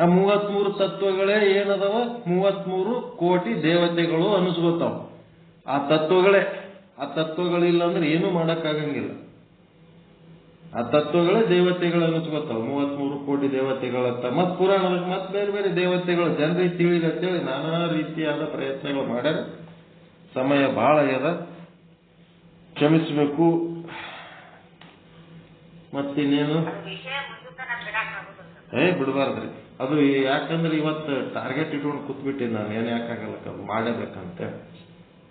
ಆ 33 ತತ್ವಗಳೇ ಏನದವ? 33 ಕೋಟಿ ದೇವತೆಗಳು ಅನಿಸ್ಕೋತಾವ. ಆ ತತ್ವಗಳೇ. ಆ ತತ್ವಗಳಿಲ್ಲ ಅಂದ್ರೆ ಏನೂ ಮಾಡಕ್ಕಾಗಂಗಿಲ್ಲ. ಆ ತತ್ವಗಳೇ ದೇವತೆಗಳು ಅನಿಸ್ಕೋತಾವ. 33 ಕೋಟಿ ದೇವತೆಗಳಂತ. ಮತ್ ಪುರಾಣದಾಗ ಮತ್ ಬೇರೆ ಬೇರೆ ದೇವತೆಗಳು ಜನರಿಗೆ ತಿಳಿದಂತೇಳಿ ನಾನಾ ರೀತಿಯಾದ ಪ್ರಯತ್ನಗಳು ಮಾಡ್ಯಾರ. ಸಮಯ ಬಹಳ ಆಗ್ಯದ, ಕ್ಷಮಿಸಬೇಕು. ಮತ್ತಿನ್ನೇನು ಬಿಡಬಾರ್ದ್ರಿ. ಅದು ಯಾಕಂದ್ರೆ ಇವತ್ತು ಟಾರ್ಗೆಟ್ ಇಟ್ಕೊಂಡು ಕೂತ್ಬಿಟ್ಟಿನಿ ನಾನು. ಏನ್ ಯಾಕಾಗಲ್ಲ, ಮಾಡಬೇಕಂತ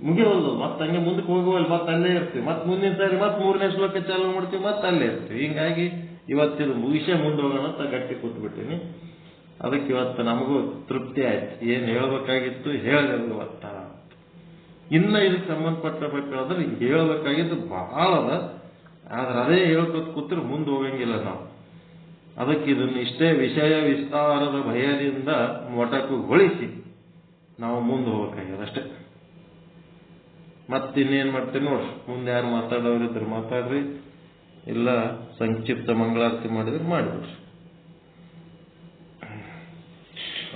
ಮುಗಿಯೋದು. ಮತ್ತೆ ಹಂಗೆ ಮುಂದಕ್ಕೆ ಹೋಗುವಲ್ಲಿ ಮತ್ತೆ ಅಲ್ಲೇ ಇರ್ತೀವಿ. ಮತ್ತೆ ಮುಂದಿನ ಸಾರಿ ಮತ್ತೆ 3ನೇ ಶ್ಲೋಕ ಚಾಲು ಮಾಡ್ತೀವಿ, ಮತ್ತೆ ಅಲ್ಲೇ ಇರ್ತೀವಿ. ಹಿಂಗಾಗಿ ಇವತ್ತಿನ ವಿಷಯ ಮುಂದೆ ಹೋಗೋಣ ಅಂತ ಗಟ್ಟಿ ಕೂತ್ಬಿಟ್ಟಿನಿ. ಅದಕ್ಕೆ ಇವತ್ತು ನಮಗೂ ತೃಪ್ತಿ ಆಯ್ತು. ಏನ್ ಹೇಳ್ಬೇಕಾಗಿತ್ತು ಹೇಳಿದ್ರು ಇವತ್ತ. ಇನ್ನ ಇದಕ್ಕೆ ಸಂಬಂಧಪಟ್ಟಬೇಕಾದ್ರೆ ಹೇಳ್ಬೇಕಾಗಿದ್ದು ಬಹಳ ಅದ. ಆದ್ರೆ ಅದೇ ಹೇಳ್ಕೊತ ಕೂತ್ರೆ ಮುಂದೆ ಹೋಗಂಗಿಲ್ಲ ನಾವು. ಅದಕ್ಕೆ ಇದನ್ನು ಇಷ್ಟೇ ವಿಷಯ ವಿಸ್ತಾರದ ಭಯದಿಂದ ಮೊಟಕುಗೊಳಿಸಿ ನಾವು ಮುಂದೆ ಹೋಗ್ಬೇಕಾಗ್ಯದ ಅಷ್ಟೇ. ಮತ್ತಿನ್ನೇನ್ ಮಾಡ್ತೀವಿ ನೋಡ್ರಿ. ಮುಂದೆ ಯಾರು ಮಾತಾಡೋರಿದ್ರು ಮಾತಾಡ್ರಿ, ಇಲ್ಲ ಸಂಕ್ಷಿಪ್ತ ಮಂಗಳಾರತಿ ಮಾಡಿದ್ರೆ ಮಾಡಿಬಿಡ್ರಿ.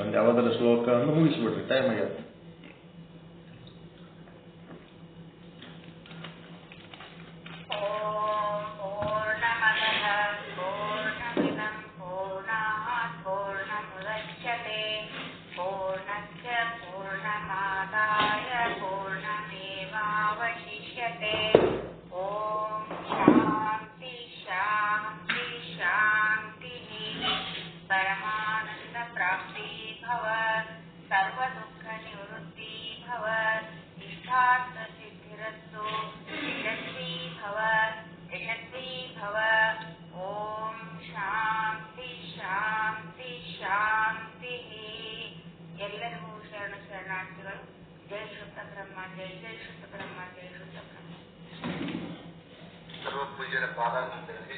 ಒಂದ್ ಯಾವ್ದಾರ ಶ್ಲೋಕ ಅಂದ್ರೆ ಮುಗಿಸ್ಬಿಡ್ರಿ, ಟೈಮ್ ಆಗ್ಯದ. ಎಲ್ಲರಿಗೂ ಶರಣಾರ್ಥಿಗಳು. ಜೈ ಶುದ್ಧ ಬ್ರಹ್ಮ, ಜೈ ಜೈ ಶುದ್ಧ ಬ್ರಹ್ಮ, ಜೈ ಶುದ್ಧ ಬ್ರಹ್ಮ. ಸರ್ವ ಪೂಜ್ಯರ ಪಾದಾನಂದರಲ್ಲಿ